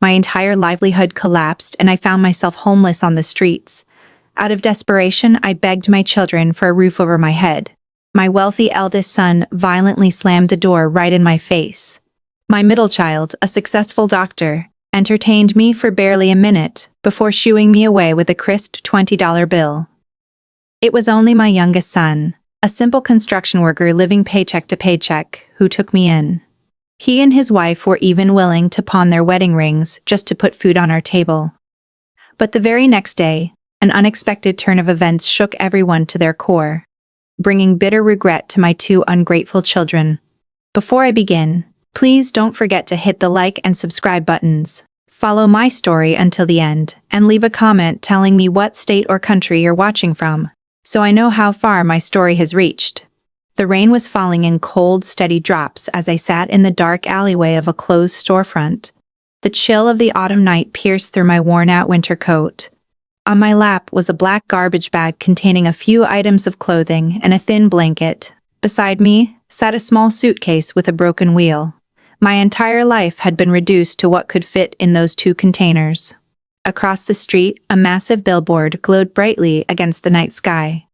My entire livelihood collapsed and I found myself homeless on the streets. Out of desperation, I begged my children for a roof over my head. My wealthy eldest son violently slammed the door right in my face. My middle child, a successful doctor, entertained me for barely a minute before shooing me away with a crisp $20 bill. It was only my youngest son, a simple construction worker living paycheck to paycheck, who took me in. He and his wife were even willing to pawn their wedding rings just to put food on our table. But the very next day, an unexpected turn of events shook everyone to their core, bringing bitter regret to my two ungrateful children. Before I begin, please don't forget to hit the like and subscribe buttons. Follow my story until the end, and leave a comment telling me what state or country you're watching from, so I know how far my story has reached. The rain was falling in cold, steady drops as I sat in the dark alleyway of a closed storefront. The chill of the autumn night pierced through my worn-out winter coat. On my lap was a black garbage bag containing a few items of clothing and a thin blanket. Beside me sat a small suitcase with a broken wheel. My entire life had been reduced to what could fit in those two containers. Across the street, a massive billboard glowed brightly against the night sky.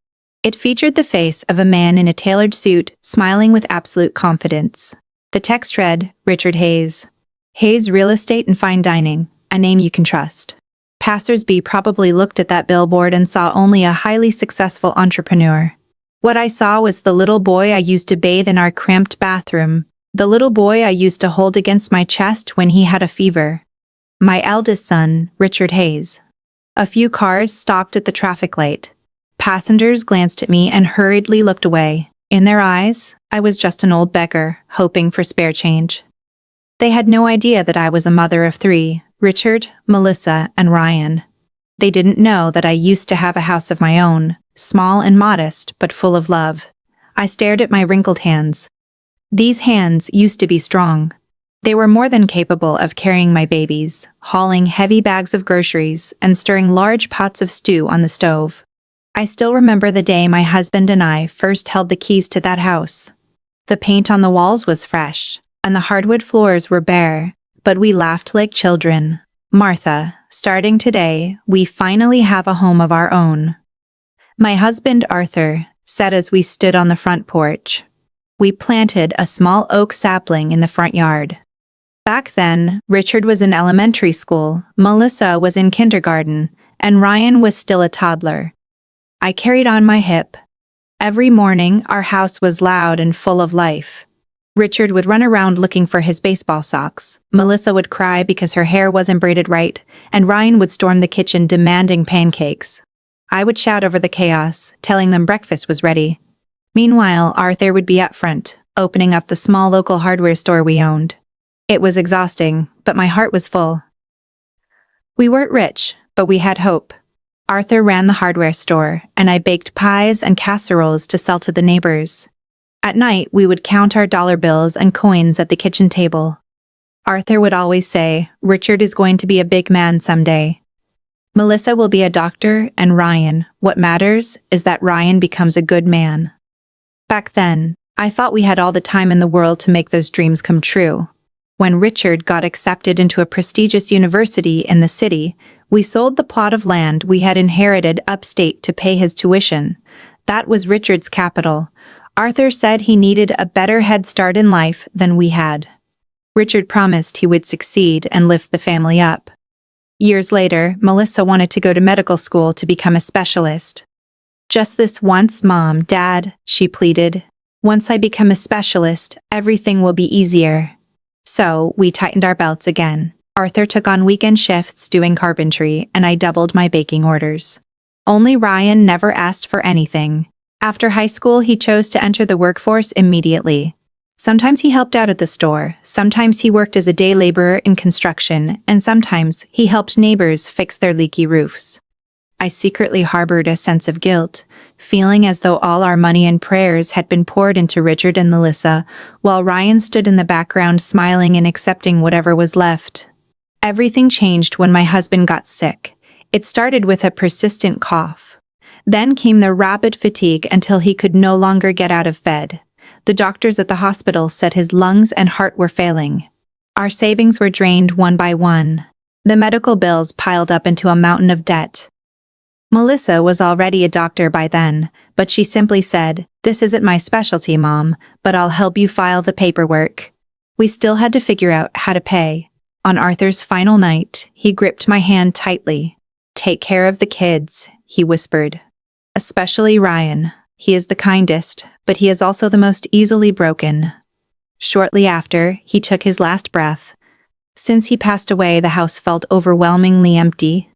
It featured the face of a man in a tailored suit, smiling with absolute confidence. The text read, "Richard Hayes. Hayes Real Estate and Fine Dining, a name you can trust." Passers-by probably looked at that billboard and saw only a highly successful entrepreneur. What I saw was the little boy I used to bathe in our cramped bathroom, the little boy I used to hold against my chest when he had a fever. My eldest son, Richard Hayes. A few cars stopped at the traffic light. Passengers glanced at me and hurriedly looked away. In their eyes, I was just an old beggar, hoping for spare change. They had no idea that I was a mother of three, Richard, Melissa, and Ryan. They didn't know that I used to have a house of my own, small and modest, but full of love. I stared at my wrinkled hands. These hands used to be strong. They were more than capable of carrying my babies, hauling heavy bags of groceries, and stirring large pots of stew on the stove. I still remember the day my husband and I first held the keys to that house. The paint on the walls was fresh, and the hardwood floors were bare, but we laughed like children. "Martha, starting today, we finally have a home of our own," my husband Arthur said as we stood on the front porch. We planted a small oak sapling in the front yard. Back then, Richard was in elementary school, Melissa was in kindergarten, and Ryan was still a toddler. I carried on my hip. Every morning, our house was loud and full of life. Richard would run around looking for his baseball socks, Melissa would cry because her hair wasn't braided right, and Ryan would storm the kitchen demanding pancakes. I would shout over the chaos, telling them breakfast was ready. Meanwhile, Arthur would be up front, opening up the small local hardware store we owned. It was exhausting, but my heart was full. We weren't rich, but we had hope. Arthur ran the hardware store, and I baked pies and casseroles to sell to the neighbors. At night, we would count our dollar bills and coins at the kitchen table. Arthur would always say, "Richard is going to be a big man someday. Melissa will be a doctor, and Ryan, what matters is that Ryan becomes a good man." Back then, I thought we had all the time in the world to make those dreams come true. When Richard got accepted into a prestigious university in the city, we sold the plot of land we had inherited upstate to pay his tuition. That was Richard's capital. Arthur said he needed a better head start in life than we had. Richard promised he would succeed and lift the family up. Years later, Melissa wanted to go to medical school to become a specialist. "Just this once, Mom, Dad," she pleaded. "Once I become a specialist, everything will be easier." So, we tightened our belts again. Arthur took on weekend shifts doing carpentry, and I doubled my baking orders. Only Ryan never asked for anything. After high school, he chose to enter the workforce immediately. Sometimes he helped out at the store, sometimes he worked as a day laborer in construction, and sometimes he helped neighbors fix their leaky roofs. I secretly harbored a sense of guilt, feeling as though all our money and prayers had been poured into Richard and Melissa, while Ryan stood in the background smiling and accepting whatever was left. Everything changed when my husband got sick. It started with a persistent cough. Then came the rapid fatigue until he could no longer get out of bed. The doctors at the hospital said his lungs and heart were failing. Our savings were drained one by one. The medical bills piled up into a mountain of debt. Melissa was already a doctor by then, but she simply said, "This isn't my specialty, Mom, but I'll help you file the paperwork." We still had to figure out how to pay. On Arthur's final night, he gripped my hand tightly. "Take care of the kids," he whispered. "Especially Ryan. He is the kindest, but he is also the most easily broken." Shortly after, he took his last breath. Since he passed away, the house felt overwhelmingly empty.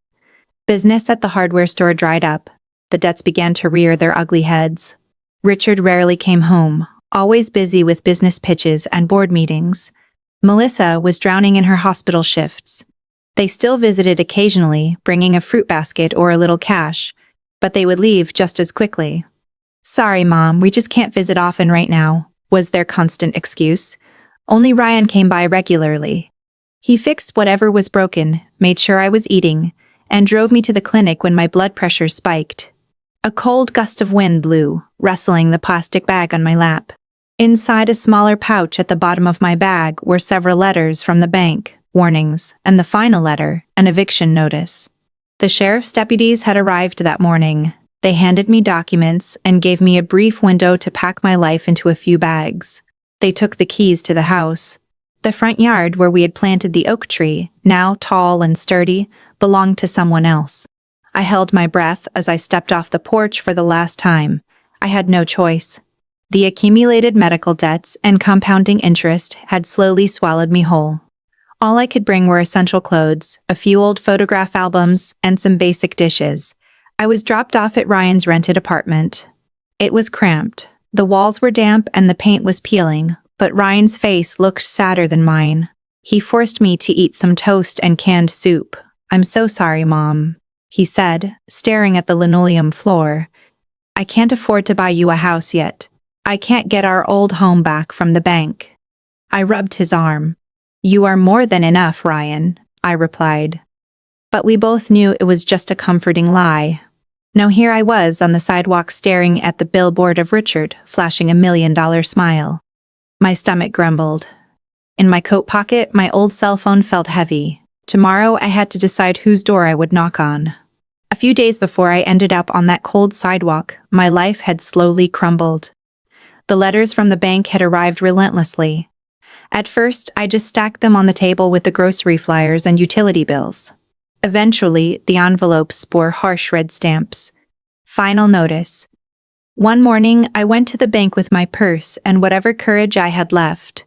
Business at the hardware store dried up. The debts began to rear their ugly heads. Richard rarely came home, always busy with business pitches and board meetings. Melissa was drowning in her hospital shifts. They still visited occasionally, bringing a fruit basket or a little cash, but they would leave just as quickly. "Sorry, Mom, we just can't visit often right now," was their constant excuse. Only Ryan came by regularly. He fixed whatever was broken, made sure I was eating, and drove me to the clinic when my blood pressure spiked. A cold gust of wind blew, rustling the plastic bag on my lap. Inside a smaller pouch at the bottom of my bag were several letters from the bank, warnings, and the final letter, an eviction notice. The sheriff's deputies had arrived that morning. They handed me documents and gave me a brief window to pack my life into a few bags. They took the keys to the house. The front yard where we had planted the oak tree, now tall and sturdy, belonged to someone else. I held my breath as I stepped off the porch for the last time. I had no choice. The accumulated medical debts and compounding interest had slowly swallowed me whole. All I could bring were essential clothes, a few old photograph albums, and some basic dishes. I was dropped off at Ryan's rented apartment. It was cramped. The walls were damp and the paint was peeling, but Ryan's face looked sadder than mine. He forced me to eat some toast and canned soup. "I'm so sorry, Mom," he said, staring at the linoleum floor. "I can't afford to buy you a house yet. I can't get our old home back from the bank." I rubbed his arm. "You are more than enough, Ryan," I replied. But we both knew it was just a comforting lie. Now here I was on the sidewalk staring at the billboard of Richard, flashing $1 million smile. My stomach grumbled. In my coat pocket, my old cell phone felt heavy. Tomorrow I had to decide whose door I would knock on. A few days before I ended up on that cold sidewalk, my life had slowly crumbled. The letters from the bank had arrived relentlessly. At first, I just stacked them on the table with the grocery flyers and utility bills. Eventually, the envelopes bore harsh red stamps. Final notice. One morning, I went to the bank with my purse and whatever courage I had left.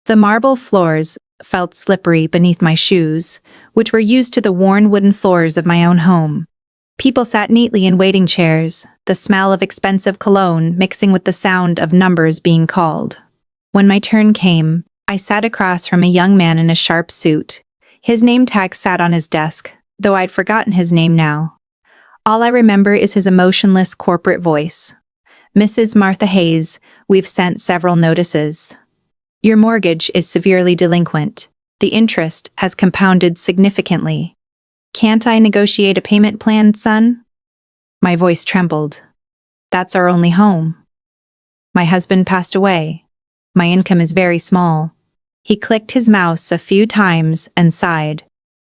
The marble floors felt slippery beneath my shoes, which were used to the worn wooden floors of my own home. People sat neatly in waiting chairs, the smell of expensive cologne mixing with the sound of numbers being called. When my turn came, I sat across from a young man in a sharp suit. His name tag sat on his desk, though I'd forgotten his name now. All I remember is his emotionless corporate voice. "Mrs. Martha Hayes, we've sent several notices. Your mortgage is severely delinquent. The interest has compounded significantly. Can't I negotiate a payment plan, son?" My voice trembled. "That's our only home. My husband passed away. My income is very small." He clicked his mouse a few times and sighed.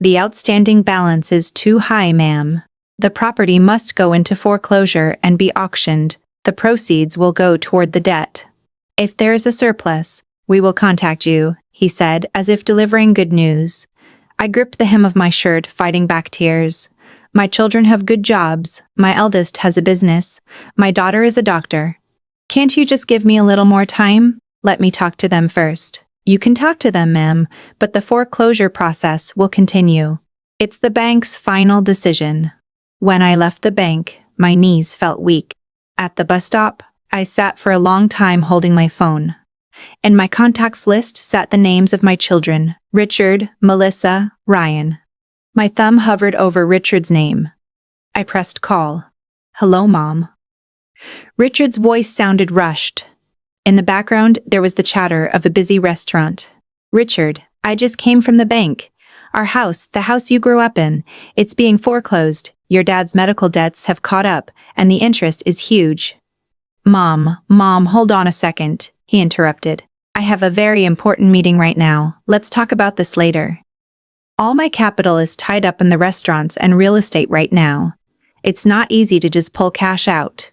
"The outstanding balance is too high, ma'am. The property must go into foreclosure and be auctioned. The proceeds will go toward the debt. If there is a surplus, we will contact you," he said, as if delivering good news. I gripped the hem of my shirt, fighting back tears. My children have good jobs. My eldest has a business. My daughter is a doctor. "Can't you just give me a little more time? Let me talk to them first." "You can talk to them, ma'am, but the foreclosure process will continue. It's the bank's final decision." When I left the bank, my knees felt weak. At the bus stop, I sat for a long time holding my phone. In my contacts list sat the names of my children: Richard, Melissa, Ryan. My thumb hovered over Richard's name. I pressed call. "Hello, Mom." Richard's voice sounded rushed. In the background, there was the chatter of a busy restaurant. "Richard, I just came from the bank. Our house, the house you grew up in, it's being foreclosed. Your dad's medical debts have caught up, and the interest is huge." Mom, hold on a second," he interrupted. "I have a very important meeting right now. Let's talk about this later." All my capital is tied up in the restaurants and real estate right now. It's not easy to just pull cash out.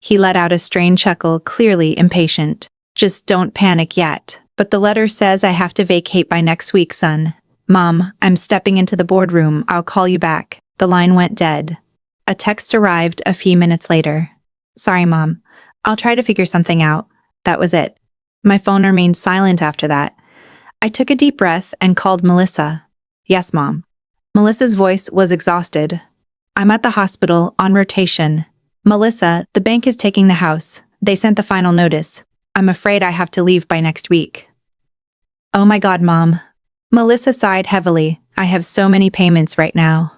He let out a strained chuckle, clearly impatient. Just don't panic yet. But the letter says I have to vacate by next week, son. Mom, I'm stepping into the boardroom. I'll call you back. The line went dead. A text arrived a few minutes later. Sorry, Mom. I'll try to figure something out. That was it. My phone remained silent after that. I took a deep breath and called Melissa. Yes, Mom. Melissa's voice was exhausted. I'm at the hospital on rotation. Melissa, the bank is taking the house. They sent the final notice. I'm afraid I have to leave by next week. Oh my God, Mom. Melissa sighed heavily. I have so many payments right now.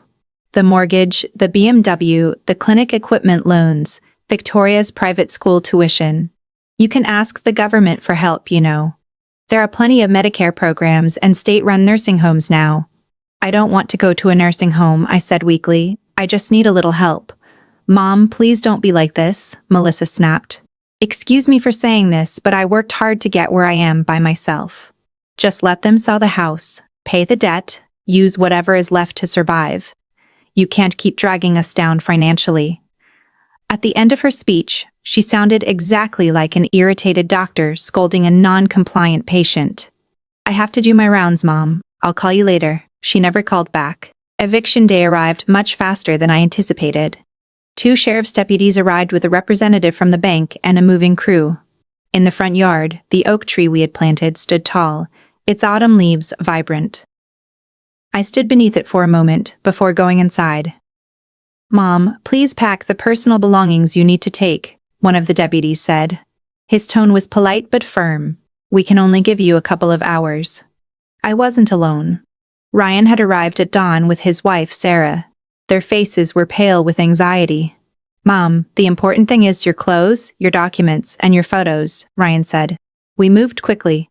The mortgage, the BMW, the clinic equipment loans, Victoria's private school tuition. You can ask the government for help, you know. There are plenty of Medicare programs and state-run nursing homes now. I don't want to go to a nursing home, I said weakly. I just need a little help. Mom, please don't be like this, Melissa snapped. Excuse me for saying this, but I worked hard to get where I am by myself. Just let them sell the house, pay the debt, use whatever is left to survive. You can't keep dragging us down financially. At the end of her speech, she sounded exactly like an irritated doctor scolding a non-compliant patient. I have to do my rounds, Mom. I'll call you later. She never called back. Eviction day arrived much faster than I anticipated. 2 sheriff's deputies arrived with a representative from the bank and a moving crew. In the front yard, the oak tree we had planted stood tall, its autumn leaves vibrant. I stood beneath it for a moment before going inside. Mom, please pack the personal belongings you need to take, one of the deputies said. His tone was polite but firm. We can only give you a couple of hours. I wasn't alone. Ryan had arrived at dawn with his wife, Sarah. Their faces were pale with anxiety. Mom, the important thing is your clothes, your documents, and your photos, Ryan said. We moved quickly.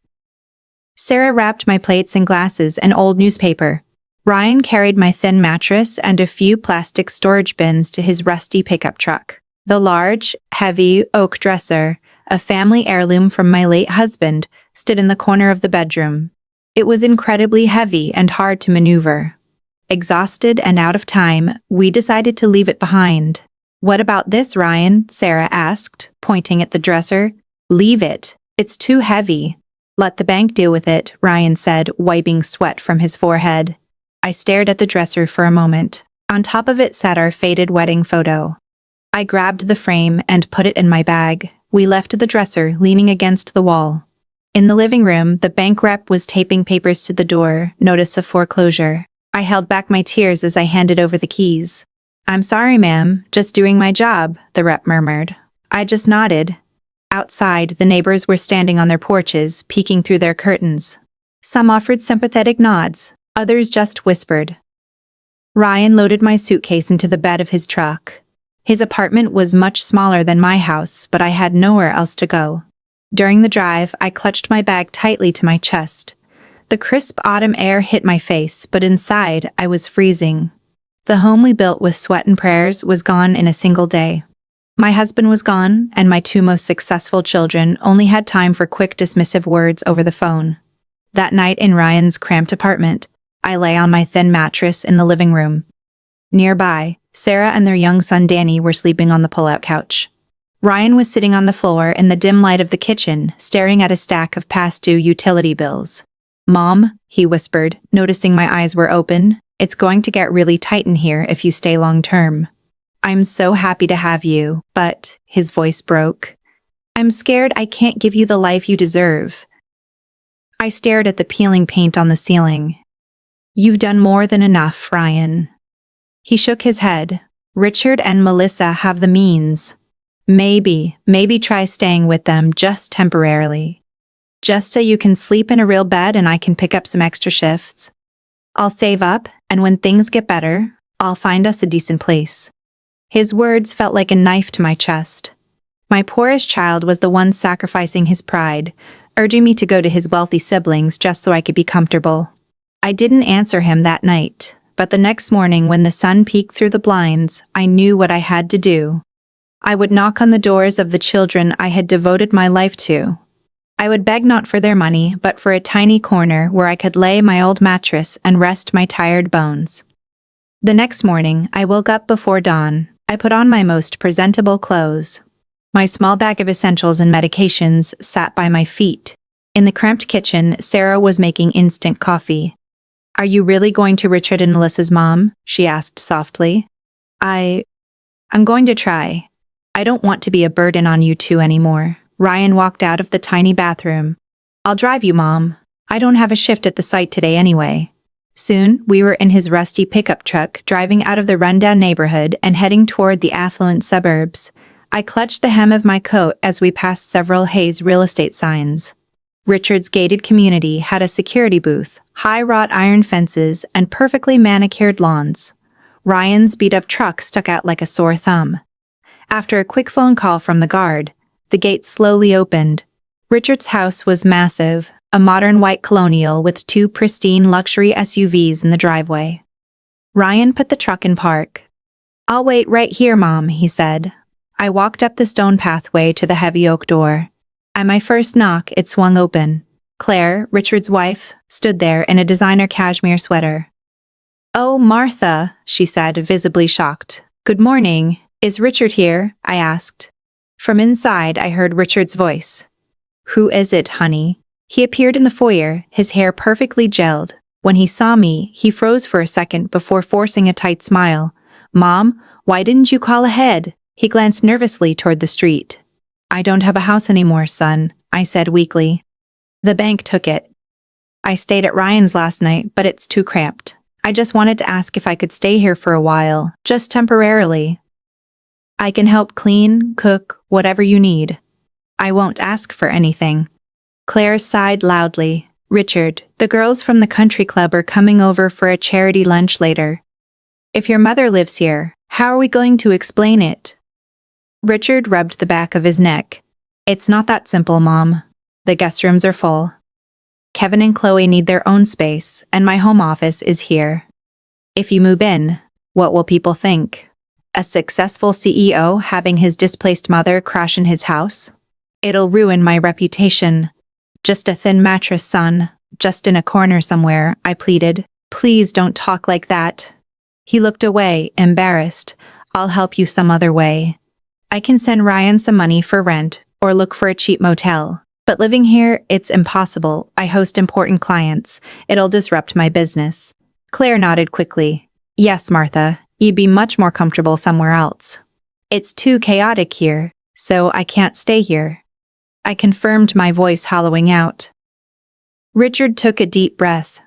Sarah wrapped my plates and glasses and old newspaper. Ryan carried my thin mattress and a few plastic storage bins to his rusty pickup truck. The large, heavy oak dresser, a family heirloom from my late husband, stood in the corner of the bedroom. It was incredibly heavy and hard to maneuver. Exhausted and out of time, we decided to leave it behind. What about this, Ryan? Sarah asked, pointing at the dresser. Leave it. It's too heavy. Let the bank deal with it, Ryan said, wiping sweat from his forehead. I stared at the dresser for a moment. On top of it sat our faded wedding photo. I grabbed the frame and put it in my bag. We left the dresser leaning against the wall. In the living room, the bank rep was taping papers to the door, notice of foreclosure. I held back my tears as I handed over the keys. I'm sorry, ma'am, just doing my job, the rep murmured. I just nodded. Outside, the neighbors were standing on their porches, peeking through their curtains. Some offered sympathetic nods, others just whispered. Ryan loaded my suitcase into the bed of his truck. His apartment was much smaller than my house, but I had nowhere else to go. During the drive, I clutched my bag tightly to my chest. The crisp autumn air hit my face, but inside, I was freezing. The home we built with sweat and prayers was gone in a single day. My husband was gone, and my 2 most successful children only had time for quick dismissive words over the phone. That night in Ryan's cramped apartment, I lay on my thin mattress in the living room. Nearby, Sarah and their young son Danny were sleeping on the pull-out couch. Ryan was sitting on the floor in the dim light of the kitchen, staring at a stack of past-due utility bills. Mom, he whispered, noticing my eyes were open, it's going to get really tight in here if you stay long-term. I'm so happy to have you, but, his voice broke. I'm scared I can't give you the life you deserve. I stared at the peeling paint on the ceiling. You've done more than enough, Ryan. He shook his head. Richard and Melissa have the means. Maybe try staying with them just temporarily. Just so you can sleep in a real bed and I can pick up some extra shifts. I'll save up, and when things get better, I'll find us a decent place. His words felt like a knife to my chest. My poorest child was the one sacrificing his pride, urging me to go to his wealthy siblings just so I could be comfortable. I didn't answer him that night, but the next morning when the sun peeked through the blinds, I knew what I had to do. I would knock on the doors of the children I had devoted my life to. I would beg not for their money, but for a tiny corner where I could lay my old mattress and rest my tired bones. The next morning, I woke up before dawn. I put on my most presentable clothes. My small bag of essentials and medications sat by my feet. In the cramped kitchen, Sarah was making instant coffee. "Are you really going to Richard and Melissa's mom?" she asked softly. I'm going to try. I don't want to be a burden on you two anymore." Ryan walked out of the tiny bathroom. "I'll drive you, Mom. I don't have a shift at the site today anyway." Soon, we were in his rusty pickup truck, driving out of the rundown neighborhood and heading toward the affluent suburbs. I clutched the hem of my coat as we passed several Hayes real estate signs. Richard's gated community had a security booth, high wrought iron fences, and perfectly manicured lawns. Ryan's beat-up truck stuck out like a sore thumb. After a quick phone call from the guard, the gate slowly opened. Richard's house was massive, a modern white colonial with 2 pristine luxury SUVs in the driveway. Ryan put the truck in park. "I'll wait right here, Mom," he said. I walked up the stone pathway to the heavy oak door. At my first knock, it swung open. Claire, Richard's wife, stood there in a designer cashmere sweater. "Oh, Martha," she said, visibly shocked. "Good morning. Is Richard here?" I asked. From inside, I heard Richard's voice. "Who is it, honey?" He appeared in the foyer, his hair perfectly gelled. When he saw me, he froze for a second before forcing a tight smile. "Mom, why didn't you call ahead?" He glanced nervously toward the street. "I don't have a house anymore, son," I said weakly. "The bank took it. I stayed at Ryan's last night, but it's too cramped. I just wanted to ask if I could stay here for a while, just temporarily. I can help clean, cook, whatever you need. I won't ask for anything." Claire sighed loudly. "Richard, the girls from the country club are coming over for a charity lunch later. If your mother lives here, how are we going to explain it?" Richard rubbed the back of his neck. "It's not that simple, Mom. The guest rooms are full. Kevin and Chloe need their own space, and my home office is here. If you move in, what will people think? A successful CEO having his displaced mother crash in his house? It'll ruin my reputation. Just a thin mattress, son. Just in a corner somewhere," I pleaded. "Please don't talk like that." He looked away, embarrassed. "I'll help you some other way. I can send Ryan some money for rent, or look for a cheap motel. But living here, it's impossible. I host important clients. It'll disrupt my business." Claire nodded quickly. "Yes, Martha. You'd be much more comfortable somewhere else. It's too chaotic here, so I can't stay here." I confirmed, my voice hollowing out. Richard took a deep breath.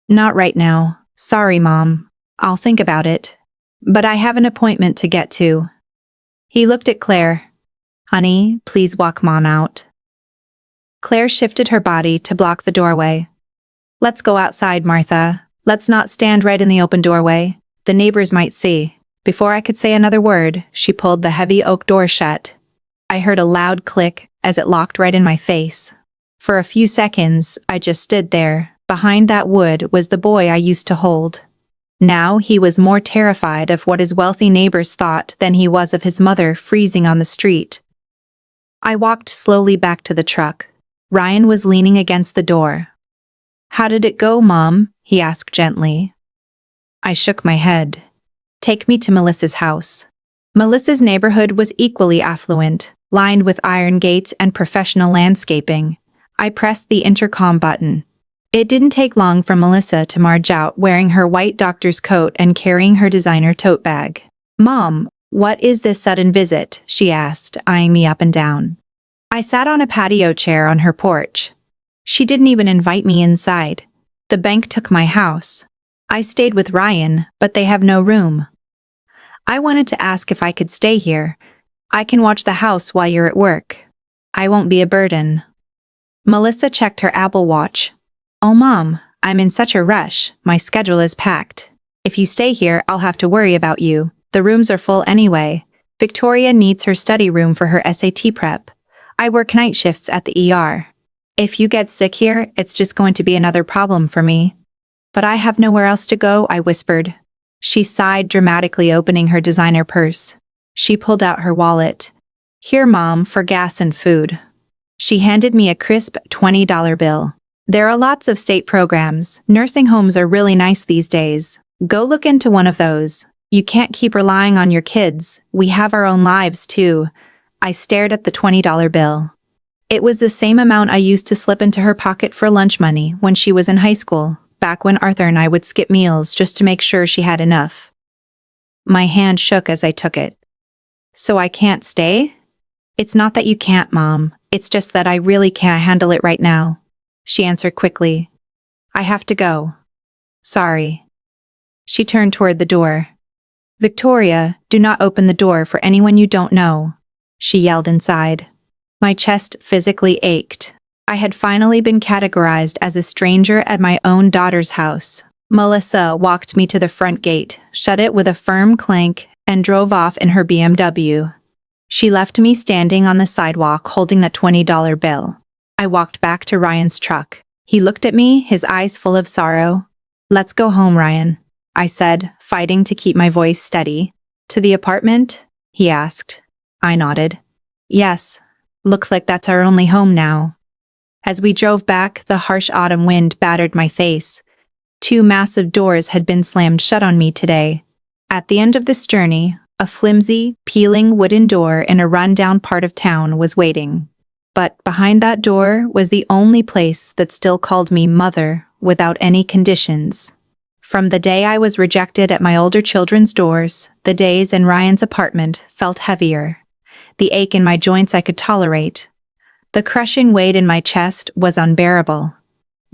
"Not right now. Sorry, Mom. I'll think about it. But I have an appointment to get to." He looked at Claire. "Honey, please walk Mom out." Claire shifted her body to block the doorway. "Let's go outside, Martha. Let's not stand right in the open doorway. The neighbors might see." Before I could say another word, she pulled the heavy oak door shut. I heard a loud click as it locked right in my face. For a few seconds, I just stood there. Behind that wood was the boy I used to hold. Now he was more terrified of what his wealthy neighbors thought than he was of his mother freezing on the street. I walked slowly back to the truck. Ryan was leaning against the door. "How did it go, Mom?" he asked gently. I shook my head. "Take me to Melissa's house." Melissa's neighborhood was equally affluent, lined with iron gates and professional landscaping. I pressed the intercom button. It didn't take long for Melissa to march out wearing her white doctor's coat and carrying her designer tote bag. "Mom, what is this sudden visit?" she asked, eyeing me up and down. I sat on a patio chair on her porch. She didn't even invite me inside. The bank took my house. I stayed with Ryan, but they have no room. I wanted to ask if I could stay here. I can watch the house while you're at work. I won't be a burden. Melissa checked her Apple Watch. "Oh, Mom, I'm in such a rush. My schedule is packed. If you stay here, I'll have to worry about you. The rooms are full anyway. Victoria needs her study room for her SAT prep. I work night shifts at the ER. If you get sick here, it's just going to be another problem for me." "But I have nowhere else to go," I whispered. She sighed, dramatically opening her designer purse. She pulled out her wallet. "Here, Mom, for gas and food." She handed me a crisp $20 bill. There are lots of state programs. Nursing homes are really nice these days. Go look into one of those. You can't keep relying on your kids. We have our own lives, too. I stared at the $20 bill. It was the same amount I used to slip into her pocket for lunch money when she was in high school, back when Arthur and I would skip meals just to make sure she had enough. My hand shook as I took it. So I can't stay? It's not that you can't, Mom. It's just that I really can't handle it right now. She answered quickly. I have to go. Sorry. She turned toward the door. Victoria, do not open the door for anyone you don't know, she yelled inside. My chest physically ached. I had finally been categorized as a stranger at my own daughter's house. Melissa walked me to the front gate, shut it with a firm clank, and drove off in her BMW. She left me standing on the sidewalk holding that $20 bill. I walked back to Ryan's truck. He looked at me, his eyes full of sorrow. Let's go home, Ryan, I said, fighting to keep my voice steady. To the apartment? He asked. I nodded. Yes. Looks like that's our only home now. As we drove back, the harsh autumn wind battered my face. 2 massive doors had been slammed shut on me today. At the end of this journey, a flimsy, peeling wooden door in a run-down part of town was waiting. But behind that door was the only place that still called me mother without any conditions. From the day I was rejected at my older children's doors, the days in Ryan's apartment felt heavier. The ache in my joints I could tolerate. The crushing weight in my chest was unbearable.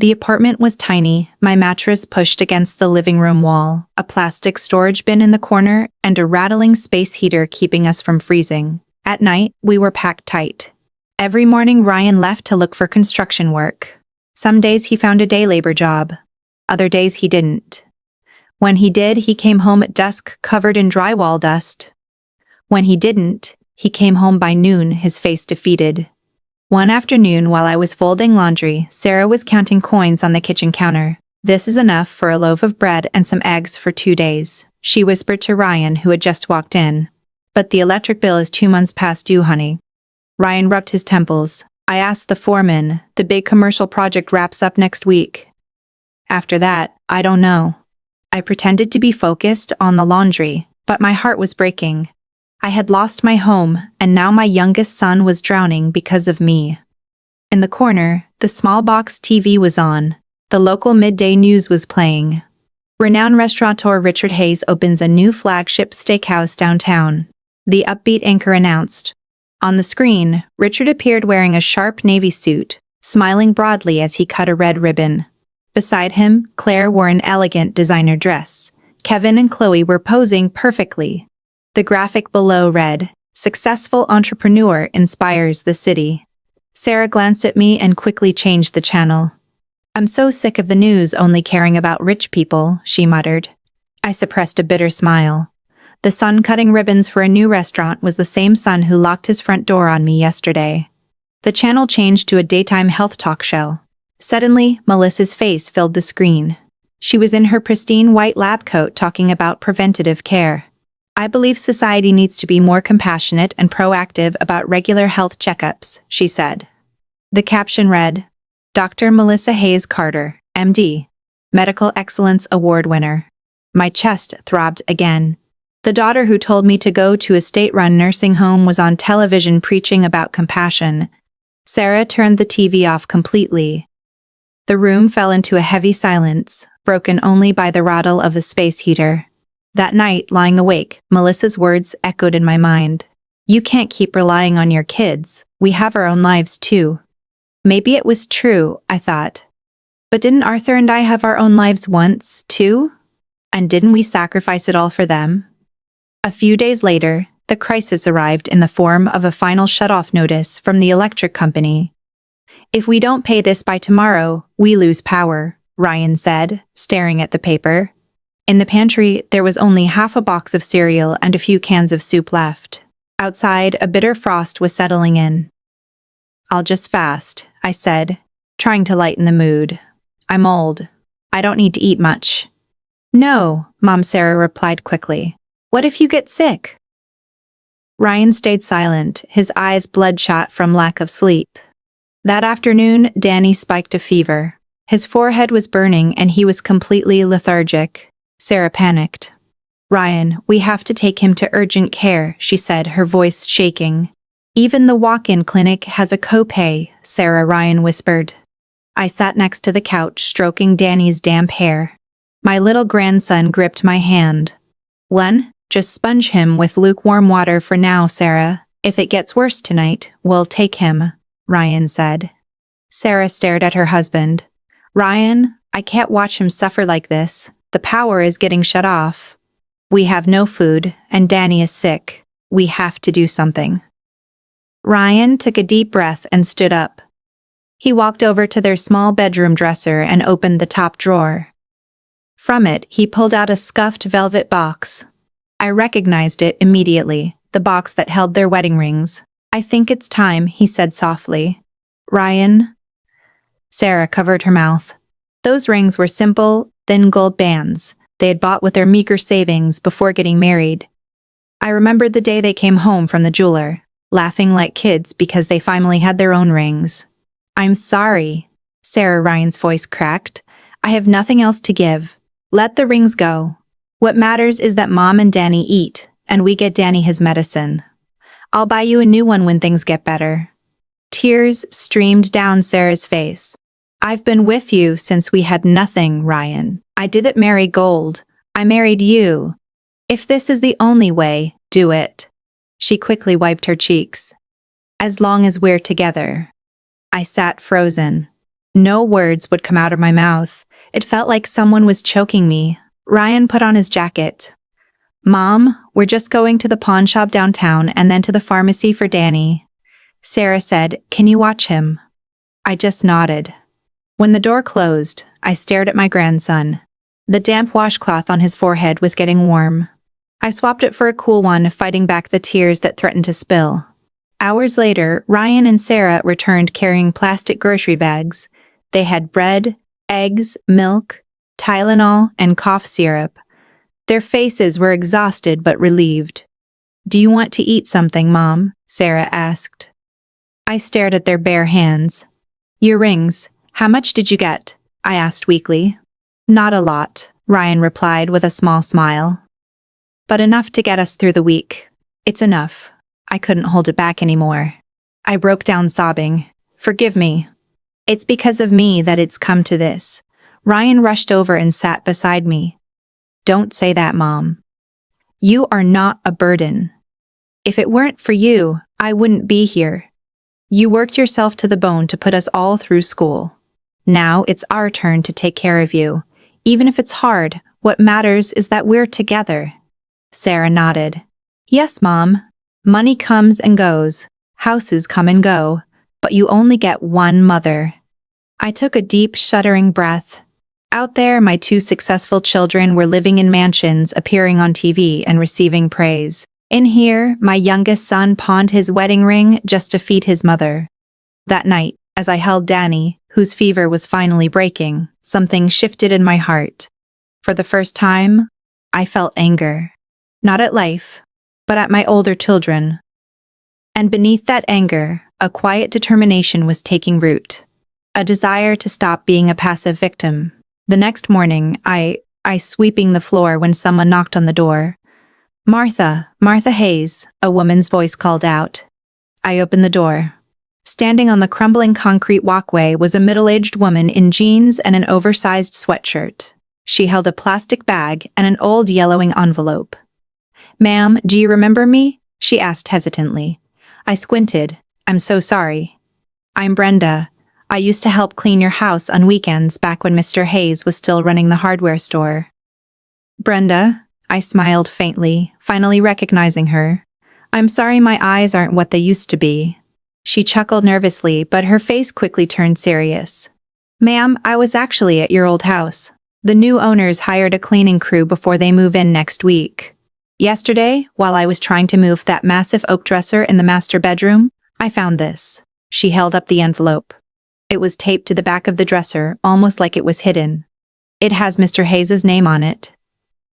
The apartment was tiny, my mattress pushed against the living room wall, a plastic storage bin in the corner, and a rattling space heater keeping us from freezing. At night, we were packed tight. Every morning Ryan left to look for construction work. Some days he found a day labor job. Other days he didn't. When he did, he came home at dusk covered in drywall dust. When he didn't, he came home by noon, his face defeated. One afternoon, while I was folding laundry, Sarah was counting coins on the kitchen counter. This is enough for a loaf of bread and some eggs for 2 days, she whispered to Ryan, who had just walked in. But the electric bill is 2 months past due, honey. Ryan rubbed his temples. I asked the foreman. The big commercial project wraps up next week. After that, I don't know. I pretended to be focused on the laundry, but my heart was breaking. I had lost my home, and now my youngest son was drowning because of me. In the corner, the small box TV was on. The local midday news was playing. Renowned restaurateur Richard Hayes opens a new flagship steakhouse downtown. The upbeat anchor announced. On the screen, Richard appeared wearing a sharp navy suit, smiling broadly as he cut a red ribbon. Beside him, Claire wore an elegant designer dress. Kevin and Chloe were posing perfectly. The graphic below read, "Successful entrepreneur inspires the city." Sarah glanced at me and quickly changed the channel. "I'm so sick of the news only caring about rich people," she muttered. I suppressed a bitter smile. The son cutting ribbons for a new restaurant was the same son who locked his front door on me yesterday. The channel changed to a daytime health talk show. Suddenly, Melissa's face filled the screen. She was in her pristine white lab coat talking about preventative care. "I believe society needs to be more compassionate and proactive about regular health checkups," she said. The caption read, "Dr. Melissa Hayes Carter, MD, Medical Excellence Award winner." My chest throbbed again. The daughter who told me to go to a state-run nursing home was on television preaching about compassion. Sarah turned the TV off completely. The room fell into a heavy silence, broken only by the rattle of the space heater. That night, lying awake, Melissa's words echoed in my mind. "You can't keep relying on your kids. We have our own lives too." Maybe it was true, I thought. But didn't Arthur and I have our own lives once, too? And didn't we sacrifice it all for them? A few days later, the crisis arrived in the form of a final shut-off notice from the electric company. "If we don't pay this by tomorrow, we lose power," Ryan said, staring at the paper. In the pantry, there was only half a box of cereal and a few cans of soup left. Outside, a bitter frost was settling in. "I'll just fast," I said, trying to lighten the mood. "I'm old. I don't need to eat much." "No," Mom Sarah replied quickly. "What if you get sick?" Ryan stayed silent, his eyes bloodshot from lack of sleep. That afternoon, Danny spiked a fever. His forehead was burning and he was completely lethargic. Sarah panicked. "Ryan, we have to take him to urgent care," she said, her voice shaking. "Even the walk-in clinic has a copay," Ryan whispered. I sat next to the couch, stroking Danny's damp hair. My little grandson gripped my hand. "Len, just sponge him with lukewarm water for now, Sarah. If it gets worse tonight, we'll take him," Ryan said. Sarah stared at her husband. "Ryan, I can't watch him suffer like this. The power is getting shut off. We have no food, and Danny is sick. We have to do something." Ryan took a deep breath and stood up. He walked over to their small bedroom dresser and opened the top drawer. From it, he pulled out a scuffed velvet box. I recognized it immediately, the box that held their wedding rings. "I think it's time," he said softly. "Ryan?" Sarah covered her mouth. Those rings were simple, thin gold bands they had bought with their meager savings before getting married. I remembered the day they came home from the jeweler, laughing like kids because they finally had their own rings. "I'm sorry," Ryan's voice cracked. "I have nothing else to give. Let the rings go. What matters is that Mom and Danny eat, and we get Danny his medicine. I'll buy you a new one when things get better." Tears streamed down Sarah's face. "I've been with you since we had nothing, Ryan. I didn't marry gold. I married you. If this is the only way, do it." She quickly wiped her cheeks. "As long as we're together." I sat frozen. No words would come out of my mouth. It felt like someone was choking me. Ryan put on his jacket. "Mom, we're just going to the pawn shop downtown and then to the pharmacy for Danny." Sarah said, "Can you watch him?" I just nodded. When the door closed, I stared at my grandson. The damp washcloth on his forehead was getting warm. I swapped it for a cool one, fighting back the tears that threatened to spill. Hours later, Ryan and Sarah returned carrying plastic grocery bags. They had bread, eggs, milk, Tylenol, and cough syrup. Their faces were exhausted but relieved. "Do you want to eat something, Mom?" Sarah asked. I stared at their bare hands. "Your rings, how much did you get?" I asked weakly. "Not a lot," Ryan replied with a small smile. "But enough to get us through the week. It's enough." I couldn't hold it back anymore. I broke down sobbing. "Forgive me. It's because of me that it's come to this." Ryan rushed over and sat beside me. "Don't say that, Mom. You are not a burden. If it weren't for you, I wouldn't be here. You worked yourself to the bone to put us all through school. Now it's our turn to take care of you. Even if it's hard, what matters is that we're together." Sarah nodded. "Yes, Mom. Money comes and goes. Houses come and go. But you only get one mother." I took a deep, shuddering breath. Out there, my two successful children were living in mansions, appearing on TV, and receiving praise. In here, my youngest son pawned his wedding ring just to feed his mother. That night, as I held Danny, whose fever was finally breaking, something shifted in my heart. For the first time, I felt anger. Not at life, but at my older children. And beneath that anger, a quiet determination was taking root. A desire to stop being a passive victim. The next morning, I sweeping the floor when someone knocked on the door. Martha Hayes," a woman's voice called out. I opened the door. Standing on the crumbling concrete walkway was a middle-aged woman in jeans and an oversized sweatshirt. She held a plastic bag and an old yellowing envelope. "Ma'am, do you remember me?" she asked hesitantly. I squinted. "I'm so sorry." "I'm Brenda. I used to help clean your house on weekends back when Mr. Hayes was still running the hardware store." "Brenda?" I smiled faintly, finally recognizing her. "I'm sorry my eyes aren't what they used to be." She chuckled nervously, but her face quickly turned serious. "Ma'am, I was actually at your old house. The new owners hired a cleaning crew before they move in next week. Yesterday, while I was trying to move that massive oak dresser in the master bedroom, I found this." She held up the envelope. It was taped to the back of the dresser, almost like it was hidden. "It has Mr. Hayes's name on it."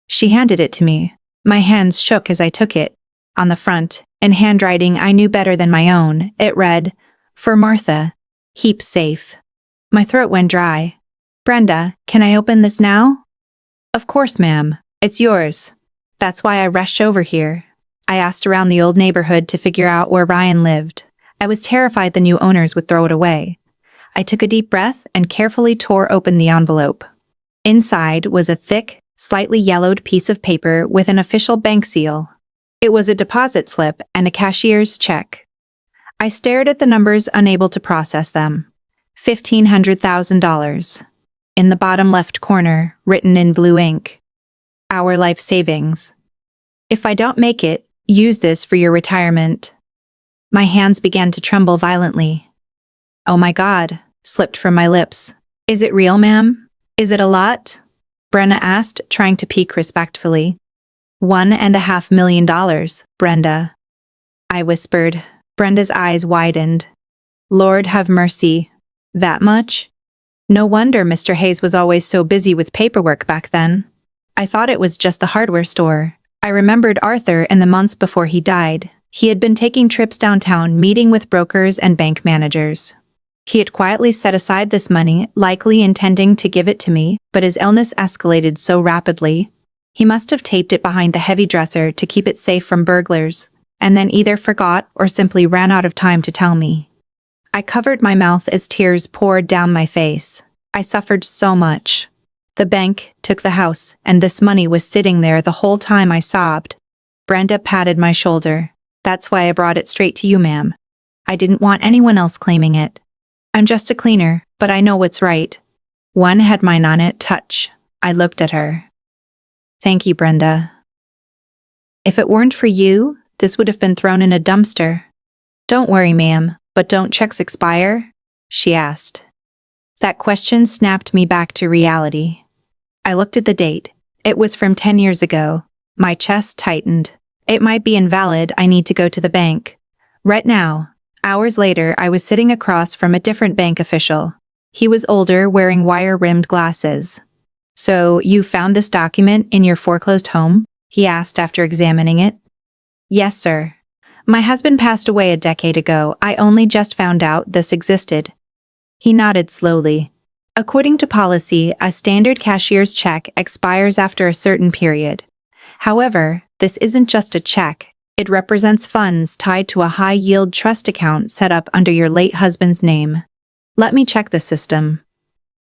She handed it to me. My hands shook as I took it. On the front, in handwriting I knew better than my own, it read, "For Martha. Heap safe. My throat went dry. Brenda, can I open this now? Of course, ma'am. It's yours. That's why I rushed over here. I asked around the old neighborhood to figure out where Ryan lived. I was terrified the new owners would throw it away. I took a deep breath and carefully tore open the envelope. Inside was a thick, slightly yellowed piece of paper with an official bank seal. It was a deposit slip and a cashier's check. I stared at the numbers, unable to process them. $1,500,000. In the bottom left corner, written in blue ink. Our life savings. If I don't make it, use this for your retirement. My hands began to tremble violently. Oh my God, slipped from my lips. Is it real, ma'am? Is it a lot? Brenna asked, trying to peek respectfully. $1.5 million, Brenda. I whispered. Brenda's eyes widened. Lord have mercy. That much? No wonder Mr. Hayes was always so busy with paperwork back then. I thought it was just the hardware store. I remembered Arthur in the months before he died. He had been taking trips downtown, meeting with brokers and bank managers. He had quietly set aside this money, likely intending to give it to me, but his illness escalated so rapidly. He must have taped it behind the heavy dresser to keep it safe from burglars, and then either forgot or simply ran out of time to tell me. I covered my mouth as tears poured down my face. I suffered so much. The bank took the house, and this money was sitting there the whole time I sobbed. Brenda patted my shoulder. That's why I brought it straight to you, ma'am. I didn't want anyone else claiming it. I'm just a cleaner, but I know what's right. One had mine on it. Touch. I looked at her. Thank you, Brenda. If it weren't for you, this would have been thrown in a dumpster. Don't worry, ma'am, but don't checks expire? She asked. That question snapped me back to reality. I looked at the date. It was from 10 years ago. My chest tightened. It might be invalid. I need to go to the bank. Right now. Hours later, I was sitting across from a different bank official. He was older, wearing wire-rimmed glasses. So, you found this document in your foreclosed home? He asked after examining it. Yes, sir. My husband passed away a decade ago. I only just found out this existed. He nodded slowly. According to policy, a standard cashier's check expires after a certain period. However, this isn't just a check. It represents funds tied to a high-yield trust account set up under your late husband's name. Let me check the system.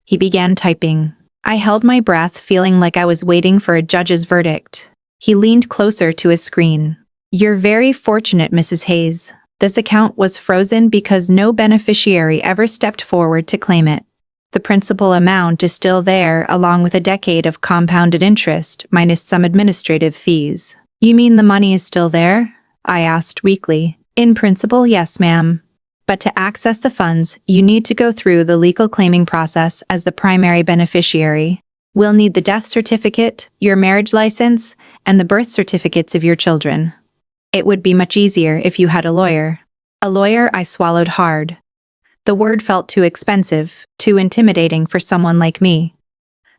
He began typing. I held my breath, feeling like I was waiting for a judge's verdict. He leaned closer to his screen. You're very fortunate, Mrs. Hayes. This account was frozen because no beneficiary ever stepped forward to claim it. The principal amount is still there, along with a decade of compounded interest, minus some administrative fees. You mean the money is still there? I asked weakly. In principle, yes, ma'am. But to access the funds, you need to go through the legal claiming process as the primary beneficiary. We'll need the death certificate, your marriage license, and the birth certificates of your children. It would be much easier if you had a lawyer. A lawyer, I swallowed hard. The word felt too expensive, too intimidating for someone like me.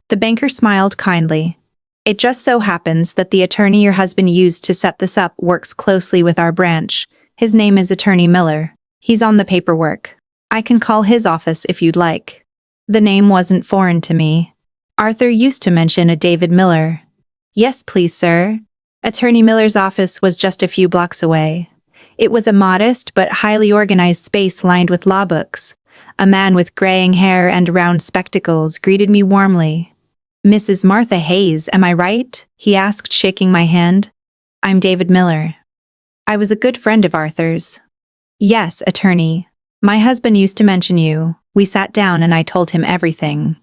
The banker smiled kindly. It just so happens that the attorney your husband used to set this up works closely with our branch. His name is Attorney Miller. He's on the paperwork. I can call his office if you'd like. The name wasn't foreign to me. Arthur used to mention a David Miller. Yes, please, sir. Attorney Miller's office was just a few blocks away. It was a modest but highly organized space lined with law books. A man with graying hair and round spectacles greeted me warmly. Mrs. Martha Hayes, am I right? He asked, shaking my hand. I'm David Miller. I was a good friend of Arthur's. Yes, attorney. My husband used to mention you. We sat down and I told him everything.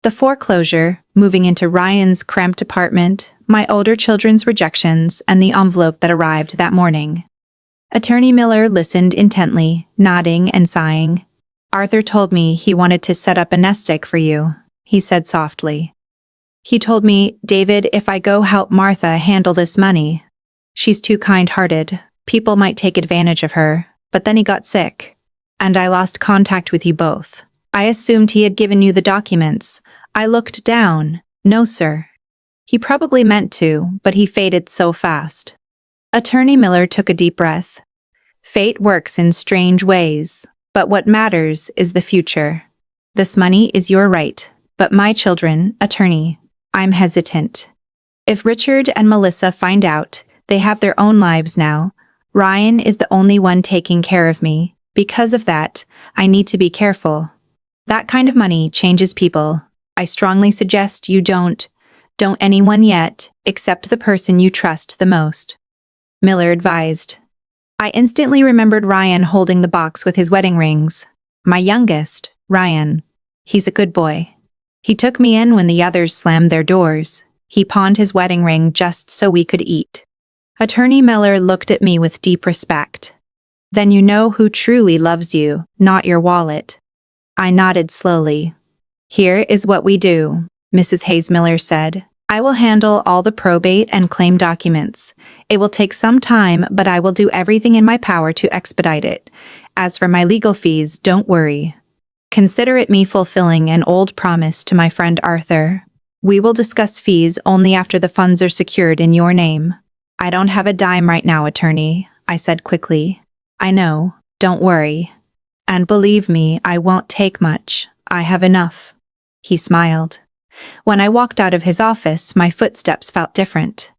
The foreclosure, moving into Ryan's cramped apartment, my older children's rejections, and the envelope that arrived that morning. Attorney Miller listened intently, nodding and sighing. Arthur told me he wanted to set up a nest egg for you, he said softly. He told me, David, if I go help Martha handle this money. She's too kind-hearted. People might take advantage of her. But then he got sick. And I lost contact with you both. I assumed he had given you the documents. I looked down. No, sir. He probably meant to, but he faded so fast. Attorney Miller took a deep breath. Fate works in strange ways. But what matters is the future. This money is your right, but my children, attorney, I'm hesitant. If Richard and Melissa find out, they have their own lives now. Ryan is the only one taking care of me. Because of that, I need to be careful. That kind of money changes people. I strongly suggest you don't anyone yet, except the person you trust the most. Miller advised. I instantly remembered Ryan holding the box with his wedding rings. My youngest, Ryan. He's a good boy. He took me in when the others slammed their doors. He pawned his wedding ring just so we could eat. Attorney Miller looked at me with deep respect. Then you know who truly loves you, not your wallet. I nodded slowly. Here is what we do, Mrs. Hayes Miller said. I will handle all the probate and claim documents. It will take some time, but I will do everything in my power to expedite it. As for my legal fees, don't worry. Consider it me fulfilling an old promise to my friend Arthur. We will discuss fees only after the funds are secured in your name. I don't have a dime right now, attorney, I said quickly. I know, don't worry. And believe me, I won't take much. I have enough. He smiled. When I walked out of his office, my footsteps felt different.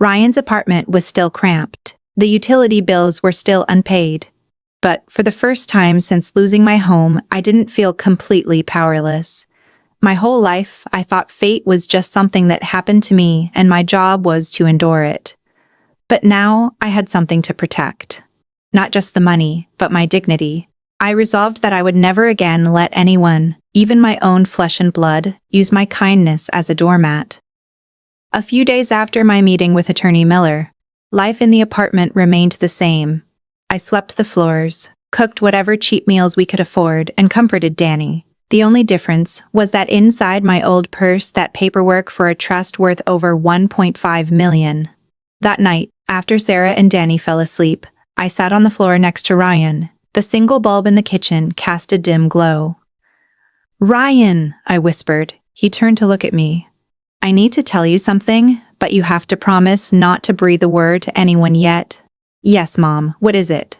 Ryan's apartment was still cramped. The utility bills were still unpaid. But for the first time since losing my home, I didn't feel completely powerless. My whole life, I thought fate was just something that happened to me and my job was to endure it. But now I had something to protect. Not just the money, but my dignity. I resolved that I would never again let anyone, even my own flesh and blood, use my kindness as a doormat. A few days after my meeting with Attorney Miller, life in the apartment remained the same. I swept the floors, cooked whatever cheap meals we could afford, and comforted Danny. The only difference was that inside my old purse that paperwork for a trust worth over $1.5 million. That night, after Sarah and Danny fell asleep, I sat on the floor next to Ryan. The single bulb in the kitchen cast a dim glow. Ryan, I whispered. He turned to look at me. I need to tell you something, but you have to promise not to breathe a word to anyone yet. Yes, Mom, what is it?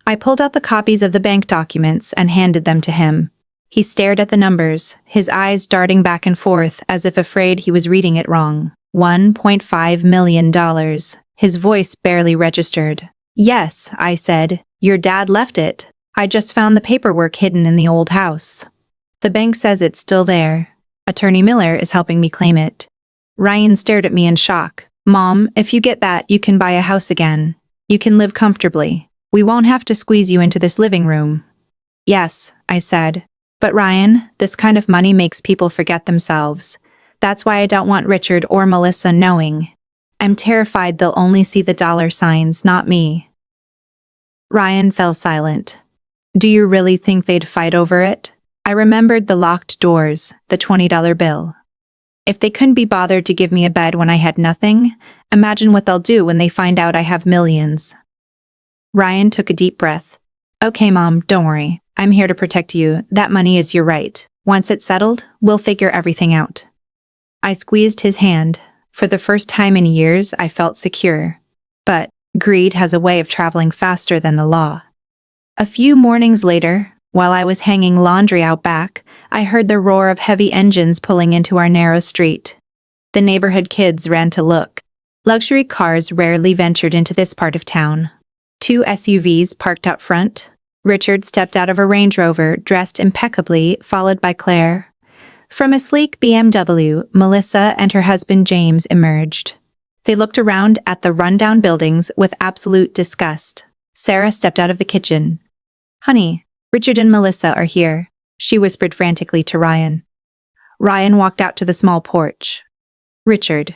I pulled out the copies of the bank documents and handed them to him. He stared at the numbers, his eyes darting back and forth as if afraid he was reading it wrong. $1.5 million. His voice barely registered. Yes, I said. Your dad left it. I just found the paperwork hidden in the old house. The bank says it's still there. Attorney Miller is helping me claim it. Ryan stared at me in shock. Mom, if you get that, you can buy a house again. You can live comfortably. We won't have to squeeze you into this living room. Yes, I said. But Ryan, this kind of money makes people forget themselves. That's why I don't want Richard or Melissa knowing. I'm terrified they'll only see the dollar signs, not me. Ryan fell silent. Do you really think they'd fight over it? I remembered the locked doors, the $20 bill. If they couldn't be bothered to give me a bed when I had nothing, imagine what they'll do when they find out I have millions. Ryan took a deep breath. Okay, Mom, don't worry. I'm here to protect you. That money is your right. Once it's settled, we'll figure everything out. I squeezed his hand. For the first time in years, I felt secure. But greed has a way of traveling faster than the law. A few mornings later, while I was hanging laundry out back, I heard the roar of heavy engines pulling into our narrow street. The neighborhood kids ran to look. Luxury cars rarely ventured into this part of town. 2 SUVs parked out front. Richard stepped out of a Range Rover, dressed impeccably, followed by Claire. From a sleek BMW, Melissa and her husband James emerged. They looked around at the rundown buildings with absolute disgust. Sarah stepped out of the kitchen. Honey, Richard and Melissa are here, she whispered frantically to Ryan. Ryan walked out to the small porch. Richard.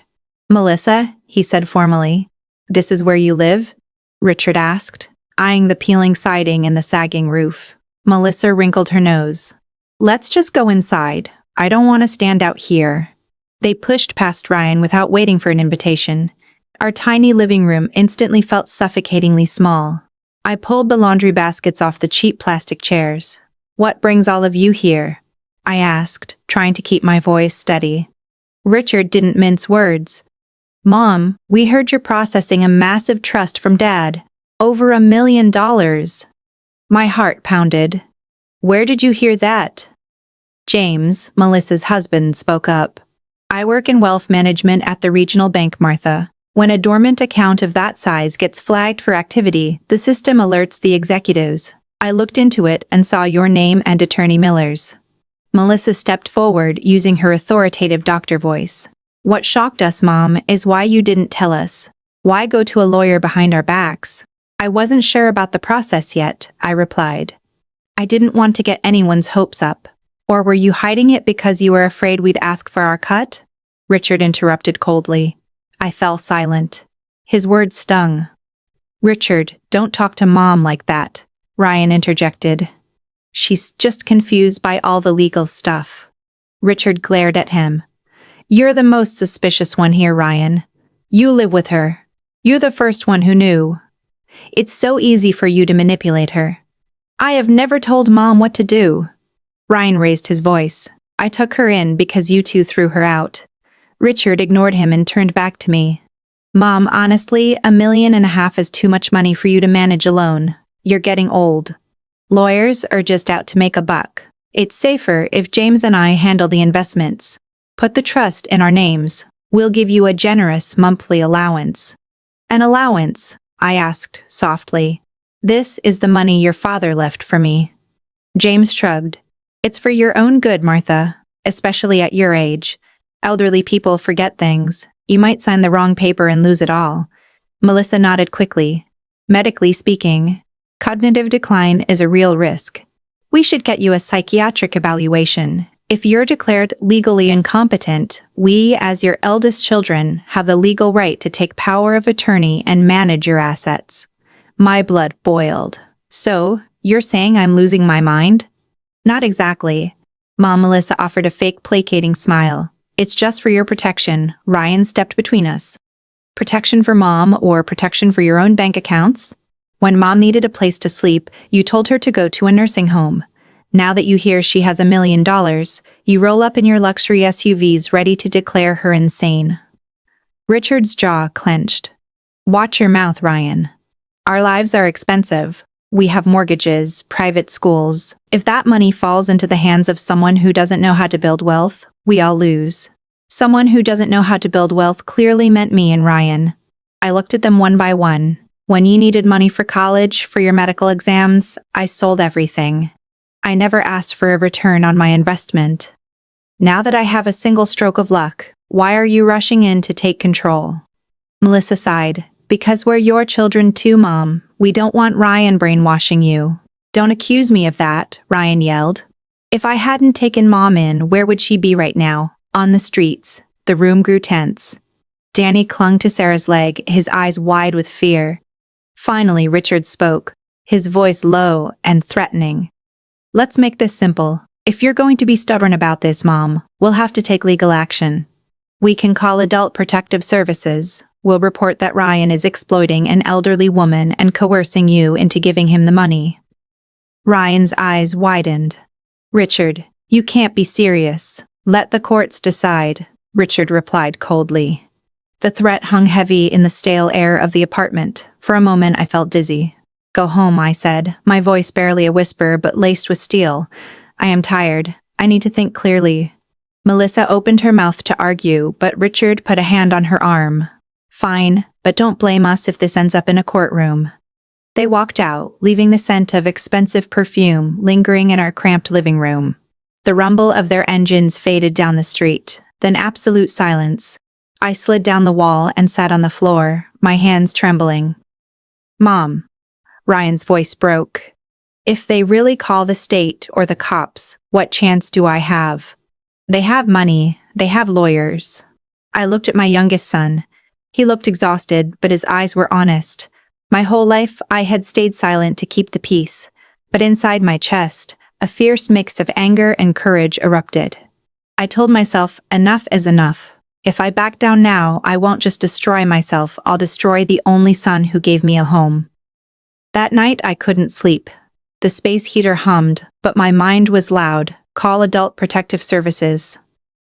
Melissa, he said formally. This is where you live? Richard asked, eyeing the peeling siding and the sagging roof. Melissa wrinkled her nose. Let's just go inside. I don't want to stand out here. They pushed past Ryan without waiting for an invitation. Our tiny living room instantly felt suffocatingly small. I pulled the laundry baskets off the cheap plastic chairs. What brings all of you here? I asked, trying to keep my voice steady. Richard didn't mince words. Mom, we heard you're processing a massive trust from Dad. Over $1 million. My heart pounded. Where did you hear that? James, Melissa's husband, spoke up. I work in wealth management at the regional bank, Martha. When a dormant account of that size gets flagged for activity, the system alerts the executives. I looked into it and saw your name and Attorney Miller's. Melissa stepped forward using her authoritative doctor voice. What shocked us, Mom, is why you didn't tell us. Why go to a lawyer behind our backs? I wasn't sure about the process yet, I replied. I didn't want to get anyone's hopes up. Or were you hiding it because you were afraid we'd ask for our cut? Richard interrupted coldly. I fell silent. His words stung. Richard, don't talk to Mom like that, Ryan interjected. She's just confused by all the legal stuff. Richard glared at him. You're the most suspicious one here, Ryan. You live with her. You're the first one who knew. It's so easy for you to manipulate her. I have never told Mom what to do. Ryan raised his voice. I took her in because you two threw her out. Richard ignored him and turned back to me. Mom, honestly, $1.5 million is too much money for you to manage alone. You're getting old. Lawyers are just out to make a buck. It's safer if James and I handle the investments. Put the trust in our names. We'll give you a generous monthly allowance. An allowance? I asked softly. This is the money your father left for me. James shrugged. It's for your own good, Martha, especially at your age. Elderly people forget things. You might sign the wrong paper and lose it all. Melissa nodded quickly. Medically speaking, cognitive decline is a real risk. We should get you a psychiatric evaluation. If you're declared legally incompetent, we, as your eldest children, have the legal right to take power of attorney and manage your assets. My blood boiled. So, you're saying I'm losing my mind? Not exactly. Mom, Melissa offered a fake placating smile. It's just for your protection. Ryan stepped between us. Protection for Mom or protection for your own bank accounts? When Mom needed a place to sleep, you told her to go to a nursing home. Now that you hear she has $1 million, you roll up in your luxury SUVs ready to declare her insane. Richard's jaw clenched. Watch your mouth, Ryan. Our lives are expensive. We have mortgages, private schools. If that money falls into the hands of someone who doesn't know how to build wealth, we all lose. Someone who doesn't know how to build wealth clearly meant me and Ryan. I looked at them one by one. When you needed money for college, for your medical exams, I sold everything. I never asked for a return on my investment. Now that I have a single stroke of luck, why are you rushing in to take control? Melissa sighed. Because we're your children too, Mom. We don't want Ryan brainwashing you. Don't accuse me of that, Ryan yelled. If I hadn't taken Mom in, where would she be right now? On the streets. The room grew tense. Danny clung to Sarah's leg, his eyes wide with fear. Finally, Richard spoke, his voice low and threatening. Let's make this simple. If you're going to be stubborn about this, Mom, we'll have to take legal action. We can call Adult Protective Services. We'll report that Ryan is exploiting an elderly woman and coercing you into giving him the money. Ryan's eyes widened. Richard, you can't be serious. Let the courts decide, Richard replied coldly. The threat hung heavy in the stale air of the apartment. For a moment I felt dizzy. Go home, I said, my voice barely a whisper but laced with steel. I am tired. I need to think clearly. Melissa opened her mouth to argue, but Richard put a hand on her arm. Fine, but don't blame us if this ends up in a courtroom. They walked out, leaving the scent of expensive perfume lingering in our cramped living room. The rumble of their engines faded down the street, then absolute silence. I slid down the wall and sat on the floor, my hands trembling. Mom. Ryan's voice broke. If they really call the state or the cops, what chance do I have? They have money, they have lawyers. I looked at my youngest son. He looked exhausted, but his eyes were honest. My whole life, I had stayed silent to keep the peace, but inside my chest, a fierce mix of anger and courage erupted. I told myself, enough is enough. If I back down now, I won't just destroy myself, I'll destroy the only son who gave me a home. That night, I couldn't sleep. The space heater hummed, but my mind was loud. Call Adult Protective Services.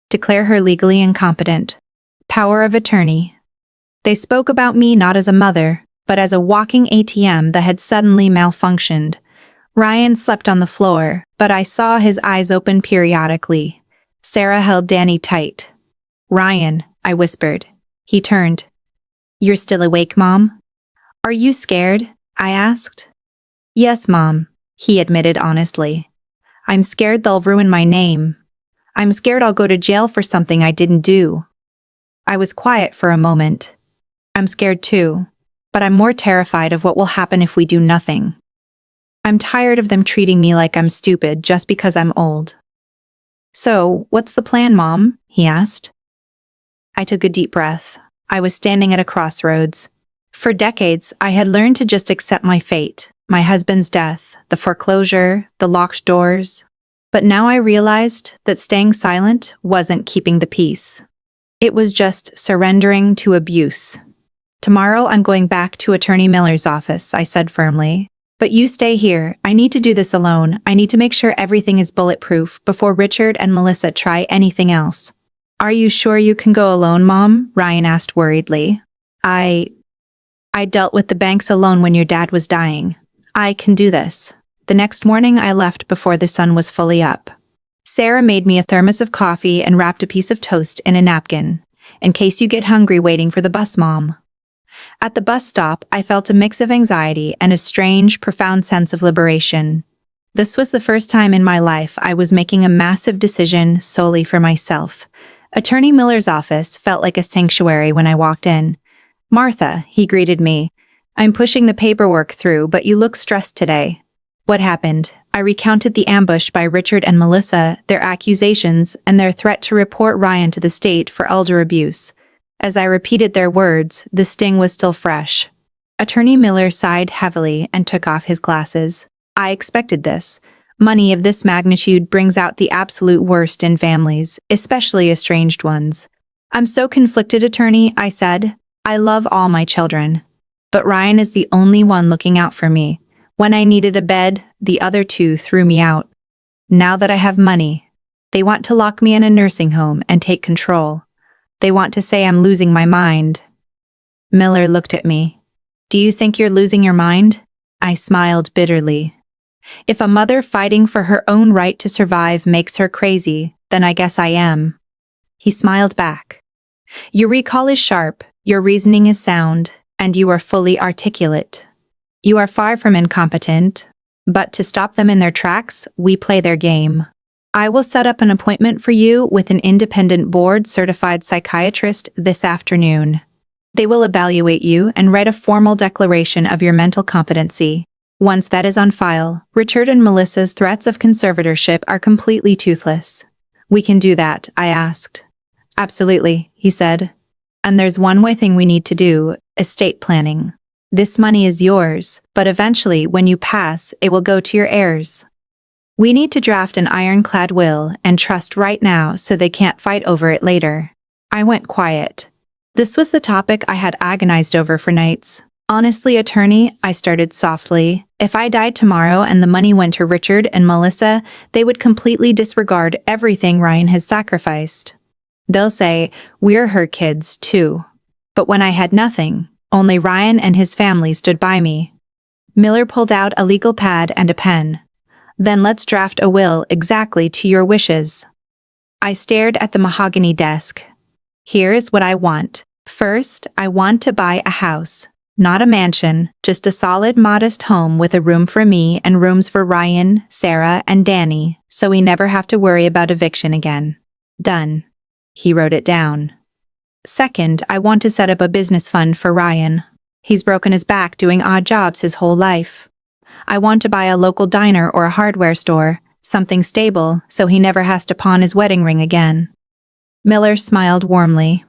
Declare her legally incompetent. Power of attorney. They spoke about me not as a mother, but as a walking ATM that had suddenly malfunctioned. Ryan slept on the floor, but I saw his eyes open periodically. Sarah held Danny tight. "Ryan," I whispered. He turned. "You're still awake, Mom?" "Are you scared?" I asked. "Yes, Mom," he admitted honestly. "I'm scared they'll ruin my name. I'm scared I'll go to jail for something I didn't do." I was quiet for a moment. "I'm scared too, but I'm more terrified of what will happen if we do nothing. I'm tired of them treating me like I'm stupid just because I'm old." "So, what's the plan, Mom?" he asked. I took a deep breath. I was standing at a crossroads. For decades, I had learned to just accept my fate, my husband's death, the foreclosure, the locked doors. But now I realized that staying silent wasn't keeping the peace. It was just surrendering to abuse. "Tomorrow I'm going back to Attorney Miller's office," I said firmly. "But you stay here. I need to do this alone. I need to make sure everything is bulletproof before Richard and Melissa try anything else." "Are you sure you can go alone, Mom?" Ryan asked worriedly. I dealt with the banks alone when your dad was dying. I can do this." The next morning I left before the sun was fully up. Sarah made me a thermos of coffee and wrapped a piece of toast in a napkin. "In case you get hungry waiting for the bus, Mom." At the bus stop, I felt a mix of anxiety and a strange, profound sense of liberation. This was the first time in my life I was making a massive decision solely for myself. Attorney Miller's office felt like a sanctuary when I walked in. "Martha," he greeted me. "I'm pushing the paperwork through, but you look stressed today." "What happened?" I recounted the ambush by Richard and Melissa, their accusations, and their threat to report Ryan to the state for elder abuse. As I repeated their words, the sting was still fresh. Attorney Miller sighed heavily and took off his glasses. "I expected this. Money of this magnitude brings out the absolute worst in families, especially estranged ones." "I'm so conflicted, Attorney," I said. "I love all my children. But Ryan is the only one looking out for me. When I needed a bed, the other two threw me out. Now that I have money, they want to lock me in a nursing home and take control. They want to say I'm losing my mind." Miller looked at me. "Do you think you're losing your mind?" I smiled bitterly. "If a mother fighting for her own right to survive makes her crazy, then I guess I am." He smiled back. "Your recall is sharp, your reasoning is sound, and you are fully articulate. You are far from incompetent, but to stop them in their tracks, we play their game. I will set up an appointment for you with an independent board-certified psychiatrist this afternoon. They will evaluate you and write a formal declaration of your mental competency. Once that is on file, Richard and Melissa's threats of conservatorship are completely toothless." "We can do that?" I asked. "Absolutely," he said. "And there's one more thing we need to do: estate planning. This money is yours, but eventually, when you pass, it will go to your heirs. We need to draft an ironclad will and trust right now so they can't fight over it later." I went quiet. This was the topic I had agonized over for nights. "Honestly, Attorney," I started softly, "if I died tomorrow and the money went to Richard and Melissa, they would completely disregard everything Ryan has sacrificed. They'll say, we're her kids, too. But when I had nothing, only Ryan and his family stood by me." Miller pulled out a legal pad and a pen. "Then let's draft a will exactly to your wishes." I stared at the mahogany desk. "Here's what I want. First, I want to buy a house. Not a mansion, just a solid, modest home with a room for me and rooms for Ryan, Sarah, and Danny, so we never have to worry about eviction again." "Done." He wrote it down. "Second, I want to set up a business fund for Ryan. He's broken his back doing odd jobs his whole life. I want to buy a local diner or a hardware store, something stable, so he never has to pawn his wedding ring again." Miller smiled warmly.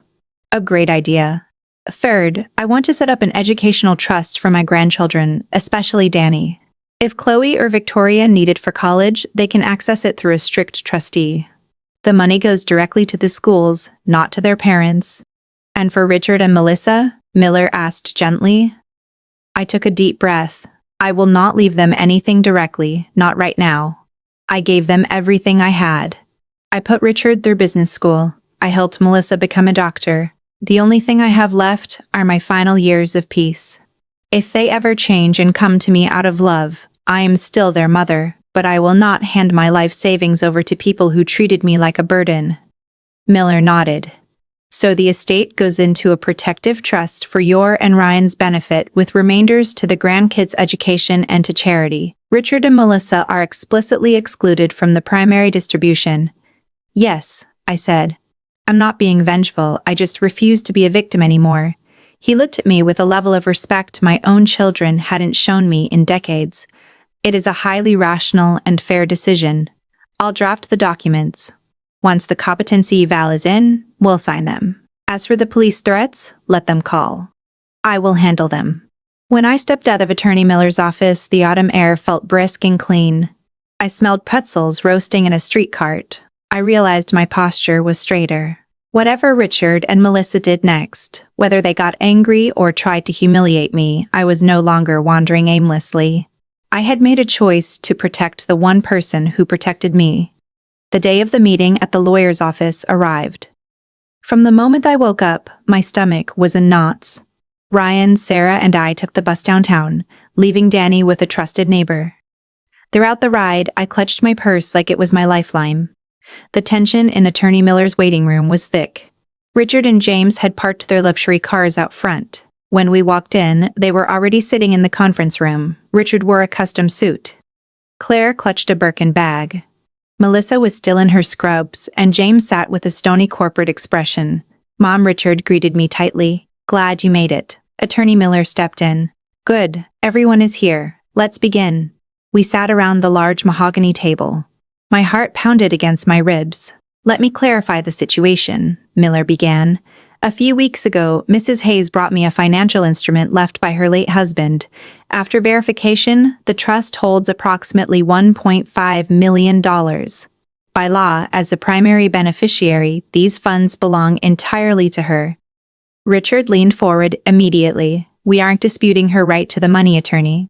"A great idea. Third, I want to set up an educational trust for my grandchildren, especially Danny. If Chloe or Victoria need it for college, they can access it through a strict trustee. The money goes directly to the schools, not to their parents." "And for Richard and Melissa?" Miller asked gently. I took a deep breath. "I will not leave them anything directly, not right now. I gave them everything I had. I put Richard through business school. I helped Melissa become a doctor. The only thing I have left are my final years of peace. If they ever change and come to me out of love, I am still their mother, but I will not hand my life savings over to people who treated me like a burden. Miller nodded. So the estate goes into a protective trust for your and Ryan's benefit with remainders to the grandkids' education and to charity. Richard and Melissa are explicitly excluded from the primary distribution. Yes, I said. I'm not being vengeful, I just refuse to be a victim anymore. He looked at me with a level of respect my own children hadn't shown me in decades. It is a highly rational and fair decision. I'll draft the documents. Once the competency eval is in, we'll sign them. As for the police threats, let them call. I will handle them. When I stepped out of Attorney Miller's office, the autumn air felt brisk and clean. I smelled pretzels roasting in a street cart. I realized my posture was straighter. Whatever Richard and Melissa did next, whether they got angry or tried to humiliate me, I was no longer wandering aimlessly. I had made a choice to protect the one person who protected me. The day of the meeting at the lawyer's office arrived. From the moment I woke up, my stomach was in knots. Ryan, Sarah, and I took the bus downtown, leaving Danny with a trusted neighbor. Throughout the ride, I clutched my purse like it was my lifeline. The tension in Attorney Miller's waiting room was thick. Richard and James had parked their luxury cars out front. When we walked in, they were already sitting in the conference room. Richard wore a custom suit. Claire clutched a Birkin bag. Melissa was still in her scrubs, and James sat with a stony corporate expression. Mom Richard greeted me tightly. Glad you made it. Attorney Miller stepped in. Good, everyone is here. Let's begin. We sat around the large mahogany table. My heart pounded against my ribs. Let me clarify the situation, Miller began. A few weeks ago, Mrs. Hayes brought me a financial instrument left by her late husband. After verification, the trust holds approximately $1.5 million. By law, as the primary beneficiary, these funds belong entirely to her. Richard leaned forward immediately. We aren't disputing her right to the money, attorney.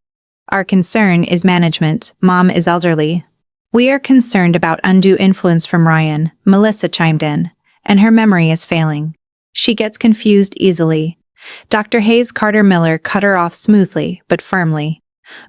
Our concern is management. Mom is elderly. We are concerned about undue influence from Ryan, Melissa chimed in, and her memory is failing. She gets confused easily. Dr. Hayes Carter Miller cut her off smoothly, but firmly.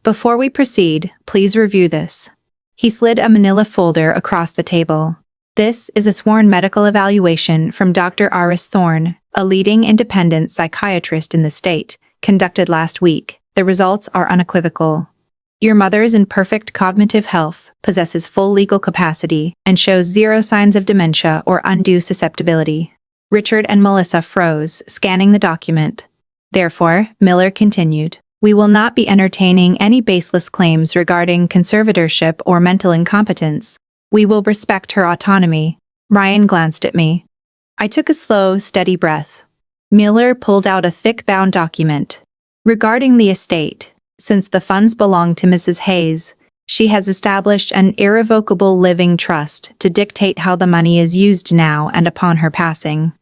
Before we proceed, please review this. He slid a manila folder across the table. This is a sworn medical evaluation from Dr. Aris Thorne, a leading independent psychiatrist in the state, conducted last week. The results are unequivocal. Your mother is in perfect cognitive health, possesses full legal capacity, and shows zero signs of dementia or undue susceptibility. Richard and Melissa froze, scanning the document. Therefore, Miller continued, we will not be entertaining any baseless claims regarding conservatorship or mental incompetence. We will respect her autonomy. Ryan glanced at me. I took a slow, steady breath. Miller pulled out a thick-bound document. Regarding the estate, since the funds belong to Mrs. Hayes, she has established an irrevocable living trust to dictate how the money is used now and upon her passing.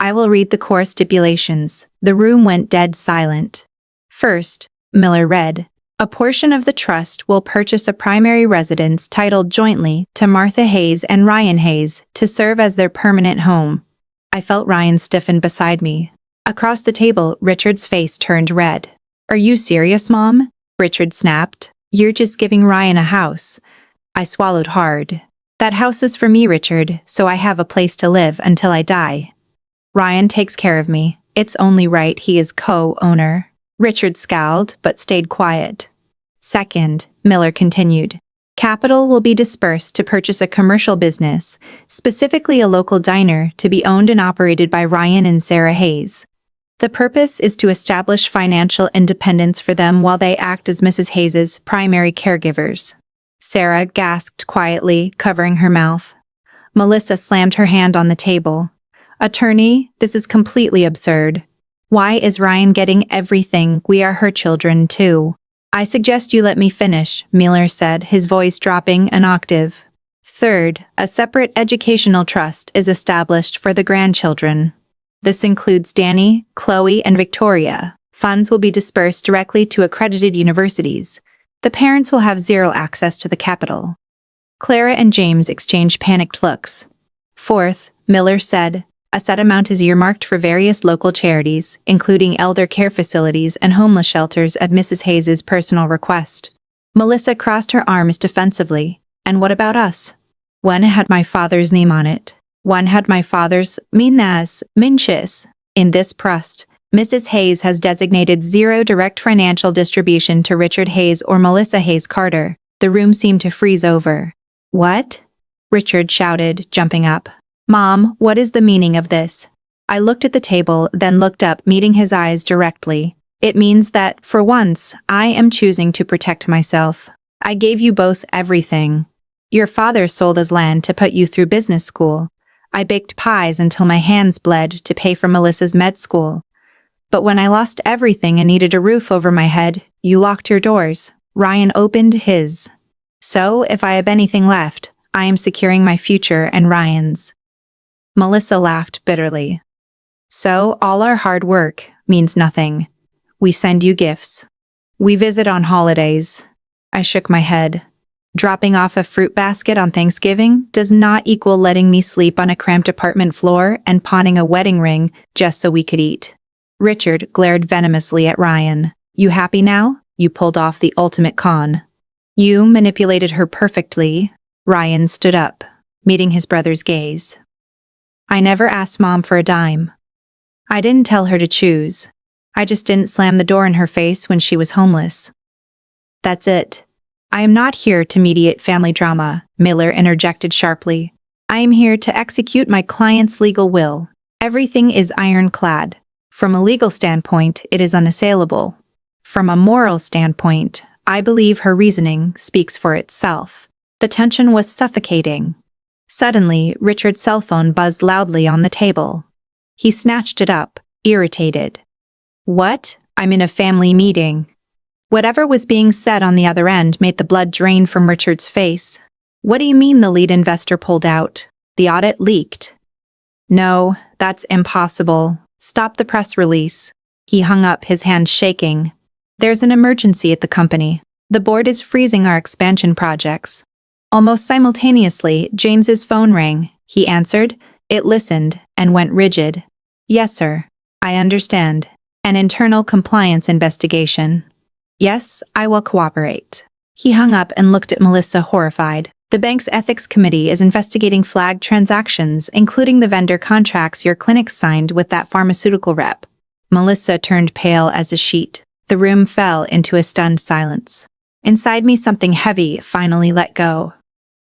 I will read the core stipulations. The room went dead silent. First, Miller read, a portion of the trust will purchase a primary residence titled jointly to Martha Hayes and Ryan Hayes to serve as their permanent home. I felt Ryan stiffen beside me. Across the table, Richard's face turned red. Are you serious, Mom? Richard snapped. You're just giving Ryan a house. I swallowed hard. That house is for me, Richard, so I have a place to live until I die. Ryan takes care of me. It's only right he is co-owner. Richard scowled, but stayed quiet. Second, Miller continued, capital will be dispersed to purchase a commercial business, specifically a local diner, to be owned and operated by Ryan and Sarah Hayes. The purpose is to establish financial independence for them while they act as Mrs. Hayes's primary caregivers. Sarah gasped quietly, covering her mouth. Melissa slammed her hand on the table. Attorney, this is completely absurd. Why is Ryan getting everything? We are her children, too. I suggest you let me finish, Miller said, his voice dropping an octave. Third, a separate educational trust is established for the grandchildren. This includes Danny, Chloe, and Victoria. Funds will be dispersed directly to accredited universities. The parents will have zero access to the capital. Clara and James exchanged panicked looks. Fourth, Miller said, a set amount is earmarked for various local charities, including elder care facilities and homeless shelters at Mrs. Hayes's personal request. Melissa crossed her arms defensively. And what about us? One had my father's name on it. One had my father's minches. In this trust, Mrs. Hayes has designated zero direct financial distribution to Richard Hayes or Melissa Hayes Carter. The room seemed to freeze over. What? Richard shouted, jumping up. Mom, what is the meaning of this? I looked at the table, then looked up, meeting his eyes directly. It means that, for once, I am choosing to protect myself. I gave you both everything. Your father sold his land to put you through business school. I baked pies until my hands bled to pay for Melissa's med school. But when I lost everything and needed a roof over my head, you locked your doors. Ryan opened his. So, if I have anything left, I am securing my future and Ryan's. Melissa laughed bitterly. So, all our hard work means nothing. We send you gifts. We visit on holidays. I shook my head. Dropping off a fruit basket on Thanksgiving does not equal letting me sleep on a cramped apartment floor and pawning a wedding ring just so we could eat. Richard glared venomously at Ryan. You happy now? You pulled off the ultimate con. You manipulated her perfectly. Ryan stood up, meeting his brother's gaze. I never asked Mom for a dime. I didn't tell her to choose. I just didn't slam the door in her face when she was homeless. That's it. I am not here to mediate family drama, Miller interjected sharply. I am here to execute my client's legal will. Everything is ironclad. From a legal standpoint, it is unassailable. From a moral standpoint, I believe her reasoning speaks for itself. The tension was suffocating. Suddenly, Richard's cell phone buzzed loudly on the table. He snatched it up, irritated. What? I'm in a family meeting. Whatever was being said on the other end made the blood drain from Richard's face. What do you mean the lead investor pulled out? The audit leaked. No, that's impossible. Stop the press release. He hung up, his hand shaking. There's an emergency at the company. The board is freezing our expansion projects. Almost simultaneously, James's phone rang. He answered. It listened and went rigid. Yes, sir. I understand. An internal compliance investigation. Yes, I will cooperate. He hung up and looked at Melissa, horrified. The bank's ethics committee is investigating flagged transactions, including the vendor contracts your clinic signed with that pharmaceutical rep. Melissa turned pale as a sheet. The room fell into a stunned silence. Inside me, something heavy finally let go.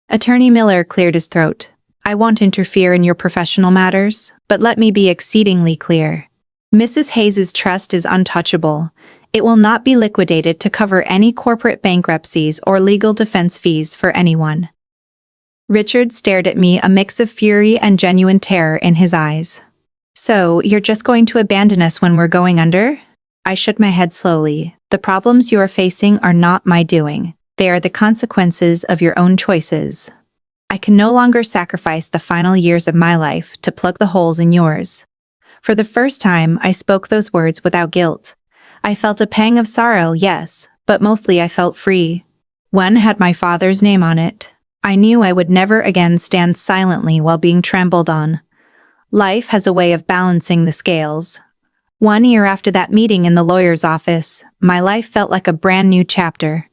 Attorney Miller cleared his throat. I won't interfere in your professional matters, but let me be exceedingly clear. Mrs. Hayes's trust is untouchable. It will not be liquidated to cover any corporate bankruptcies or legal defense fees for anyone. Richard stared at me, a mix of fury and genuine terror in his eyes. So, you're just going to abandon us when we're going under? I shook my head slowly. The problems you are facing are not my doing. They are the consequences of your own choices. I can no longer sacrifice the final years of my life to plug the holes in yours. For the first time, I spoke those words without guilt. I felt a pang of sorrow, yes, but mostly I felt free. One had my father's name on it. I knew I would never again stand silently while being trampled on. Life has a way of balancing the scales. 1 year after that meeting in the lawyer's office, my life felt like a brand new chapter.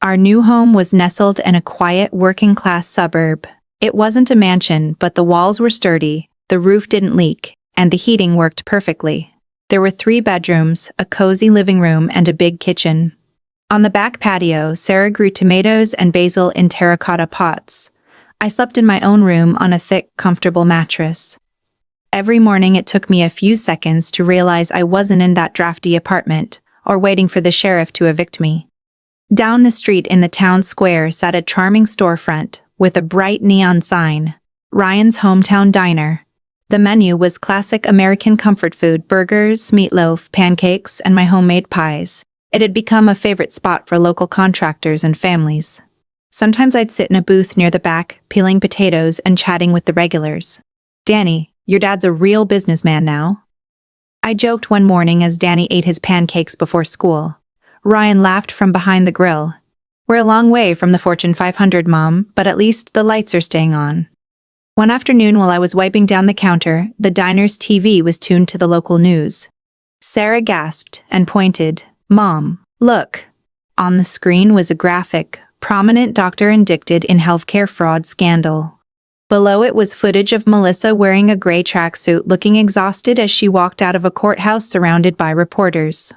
Our new home was nestled in a quiet, working-class suburb. It wasn't a mansion, but the walls were sturdy, the roof didn't leak, and the heating worked perfectly. There were 3 bedrooms, a cozy living room, and a big kitchen. On the back patio, Sarah grew tomatoes and basil in terracotta pots. I slept in my own room on a thick, comfortable mattress. Every morning it took me a few seconds to realize I wasn't in that drafty apartment, or waiting for the sheriff to evict me. Down the street in the town square sat a charming storefront, with a bright neon sign, Ryan's Hometown Diner. The menu was classic American comfort food, burgers, meatloaf, pancakes, and my homemade pies. It had become a favorite spot for local contractors and families. Sometimes I'd sit in a booth near the back, peeling potatoes and chatting with the regulars. Danny, your dad's a real businessman now. I joked one morning as Danny ate his pancakes before school. Ryan laughed from behind the grill. We're a long way from the Fortune 500, Mom, but at least the lights are staying on. One afternoon while I was wiping down the counter, the diner's TV was tuned to the local news. Sarah gasped and pointed. Mom, look. On the screen was a graphic, prominent doctor indicted in healthcare fraud scandal. Below it was footage of Melissa wearing a gray tracksuit looking exhausted as she walked out of a courthouse surrounded by reporters.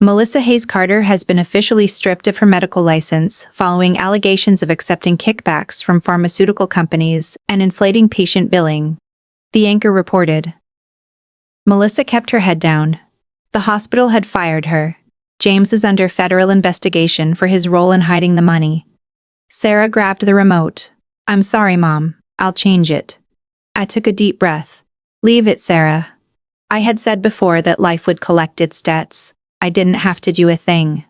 Melissa Hayes Carter has been officially stripped of her medical license following allegations of accepting kickbacks from pharmaceutical companies and inflating patient billing, the anchor reported. Melissa kept her head down. The hospital had fired her. James is under federal investigation for his role in hiding the money. Sarah grabbed the remote. I'm sorry, Mom. I'll change it. I took a deep breath. Leave it, Sarah. I had said before that life would collect its debts. I didn't have to do a thing.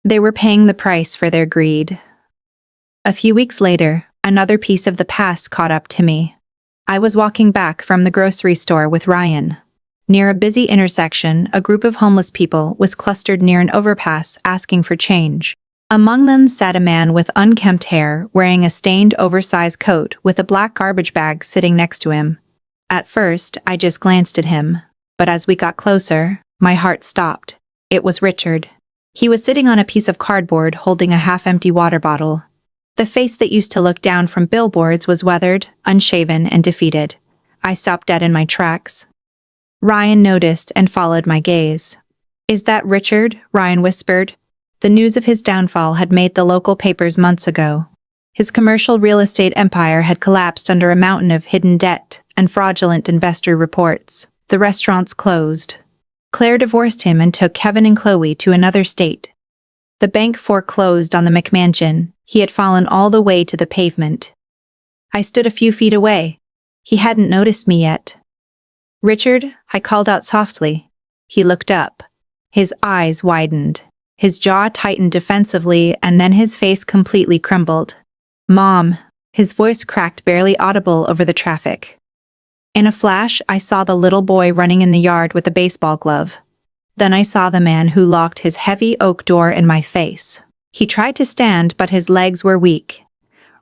They were paying the price for their greed. A few weeks later, another piece of the past caught up to me. I was walking back from the grocery store with Ryan. Near a busy intersection, a group of homeless people was clustered near an overpass asking for change. Among them sat a man with unkempt hair wearing a stained oversized coat with a black garbage bag sitting next to him. At first, I just glanced at him, but as we got closer, my heart stopped. It was Richard. He was sitting on a piece of cardboard holding a half-empty water bottle. The face that used to look down from billboards was weathered, unshaven, and defeated. I stopped dead in my tracks. Ryan noticed and followed my gaze. Is that Richard? Ryan whispered. The news of his downfall had made the local papers months ago. His commercial real estate empire had collapsed under a mountain of hidden debt and fraudulent investor reports. The restaurants closed. Claire divorced him and took Kevin and Chloe to another state. The bank foreclosed on the McMansion. He had fallen all the way to the pavement. I stood a few feet away. He hadn't noticed me yet. Richard, I called out softly. He looked up. His eyes widened. His jaw tightened defensively, and then his face completely crumbled. Mom. His voice cracked, barely audible over the traffic. In a flash, I saw the little boy running in the yard with a baseball glove. Then I saw the man who locked his heavy oak door in my face. He tried to stand, but his legs were weak.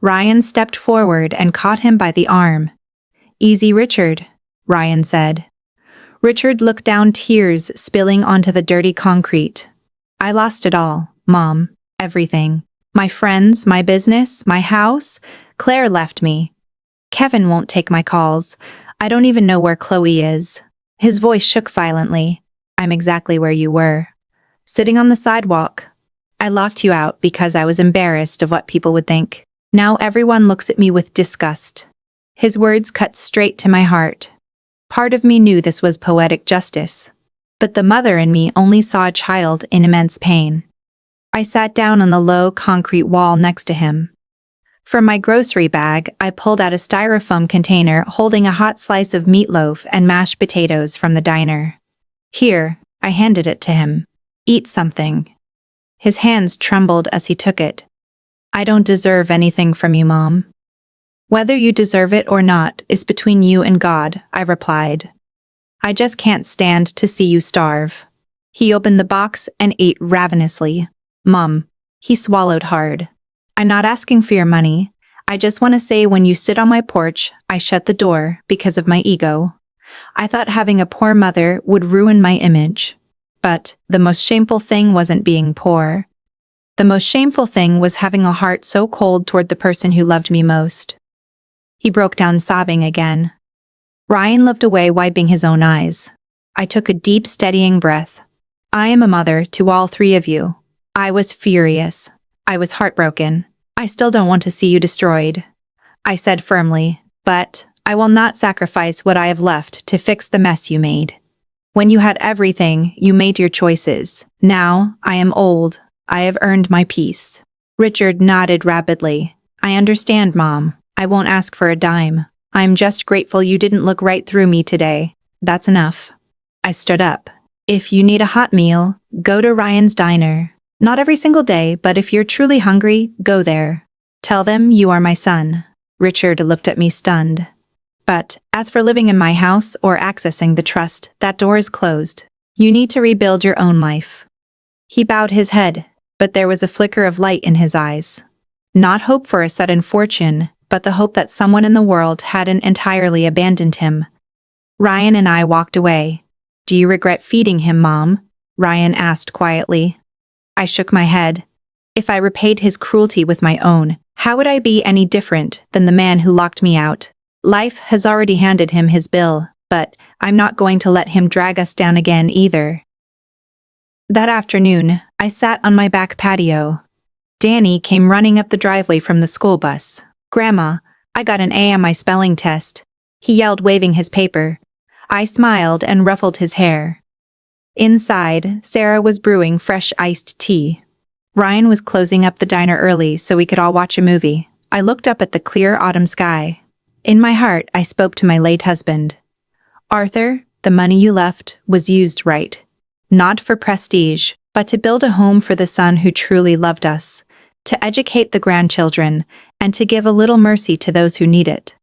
Ryan stepped forward and caught him by the arm. Easy, Richard, Ryan said. Richard looked down, tears spilling onto the dirty concrete. I lost it all, Mom. Everything. My friends, my business, my house. Claire left me. Kevin won't take my calls. I don't even know where Chloe is. His voice shook violently. I'm exactly where you were. Sitting on the sidewalk. I locked you out because I was embarrassed of what people would think. Now everyone looks at me with disgust. His words cut straight to my heart. Part of me knew this was poetic justice. But the mother in me only saw a child in immense pain. I sat down on the low concrete wall next to him. From my grocery bag, I pulled out a styrofoam container holding a hot slice of meatloaf and mashed potatoes from the diner. Here, I handed it to him. Eat something. His hands trembled as he took it. I don't deserve anything from you, Mom. Whether you deserve it or not is between you and God, I replied. I just can't stand to see you starve. He opened the box and ate ravenously. Mom. He swallowed hard. I'm not asking for your money. I just want to say when you sit on my porch, I shut the door because of my ego. I thought having a poor mother would ruin my image. But the most shameful thing wasn't being poor. The most shameful thing was having a heart so cold toward the person who loved me most. He broke down sobbing again. Ryan looked away, wiping his own eyes. I took a deep, steadying breath. I am a mother to all three of you. I was furious. I was heartbroken. I still don't want to see you destroyed. I said firmly, but I will not sacrifice what I have left to fix the mess you made. When you had everything, you made your choices. Now, I am old. I have earned my peace. Richard nodded rapidly. I understand, Mom. I won't ask for a dime. I'm just grateful you didn't look right through me today. That's enough. I stood up. If you need a hot meal, go to Ryan's diner. Not every single day, but if you're truly hungry, go there. Tell them you are my son. Richard looked at me stunned. But as for living in my house or accessing the trust, that door is closed. You need to rebuild your own life. He bowed his head, but there was a flicker of light in his eyes. Not hope for a sudden fortune, but the hope that someone in the world hadn't entirely abandoned him. Ryan and I walked away. Do you regret feeding him, Mom? Ryan asked quietly. I shook my head. If I repaid his cruelty with my own, how would I be any different than the man who locked me out? Life has already handed him his bill, but I'm not going to let him drag us down again either. That afternoon, I sat on my back patio. Danny came running up the driveway from the school bus. "Grandma, I got an A on my spelling test," he yelled, waving his paper. I smiled and ruffled his hair. Inside, Sarah was brewing fresh iced tea. Ryan was closing up the diner early so we could all watch a movie. I looked up at the clear autumn sky. In my heart, I spoke to my late husband. "Arthur, the money you left was used right. Not for prestige, but to build a home for the son who truly loved us, to educate the grandchildren, and to give a little mercy to those who need it.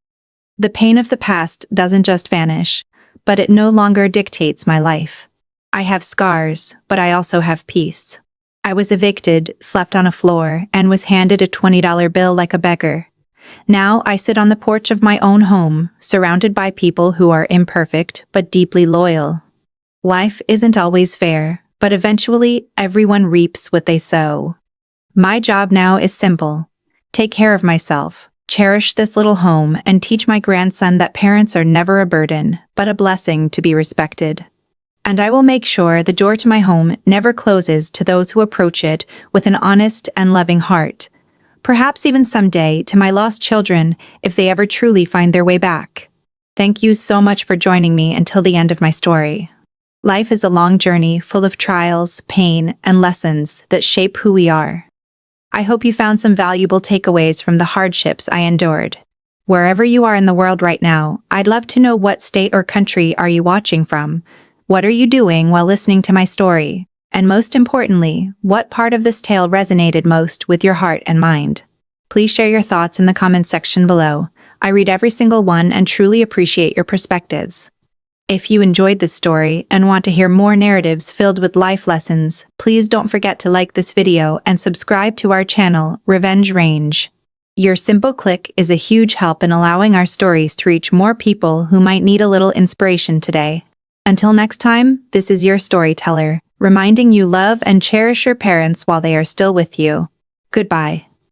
The pain of the past doesn't just vanish, but it no longer dictates my life. I have scars, but I also have peace. I was evicted, slept on a floor, and was handed a $20 bill like a beggar. Now I sit on the porch of my own home, surrounded by people who are imperfect but deeply loyal. Life isn't always fair, but eventually everyone reaps what they sow. My job now is simple. Take care of myself, cherish this little home, and teach my grandson that parents are never a burden, but a blessing to be respected. And I will make sure the door to my home never closes to those who approach it with an honest and loving heart. Perhaps even someday to my lost children if they ever truly find their way back. Thank you so much for joining me until the end of my story. Life is a long journey full of trials, pain, and lessons that shape who we are. I hope you found some valuable takeaways from the hardships I endured. Wherever you are in the world right now, I'd love to know, what state or country are you watching from? What are you doing while listening to my story? And most importantly, what part of this tale resonated most with your heart and mind? Please share your thoughts in the comments section below. I read every single one and truly appreciate your perspectives. If you enjoyed this story and want to hear more narratives filled with life lessons, please don't forget to like this video and subscribe to our channel, Revenge Range. Your simple click is a huge help in allowing our stories to reach more people who might need a little inspiration today. Until next time, this is your storyteller, reminding you love and cherish your parents while they are still with you. Goodbye.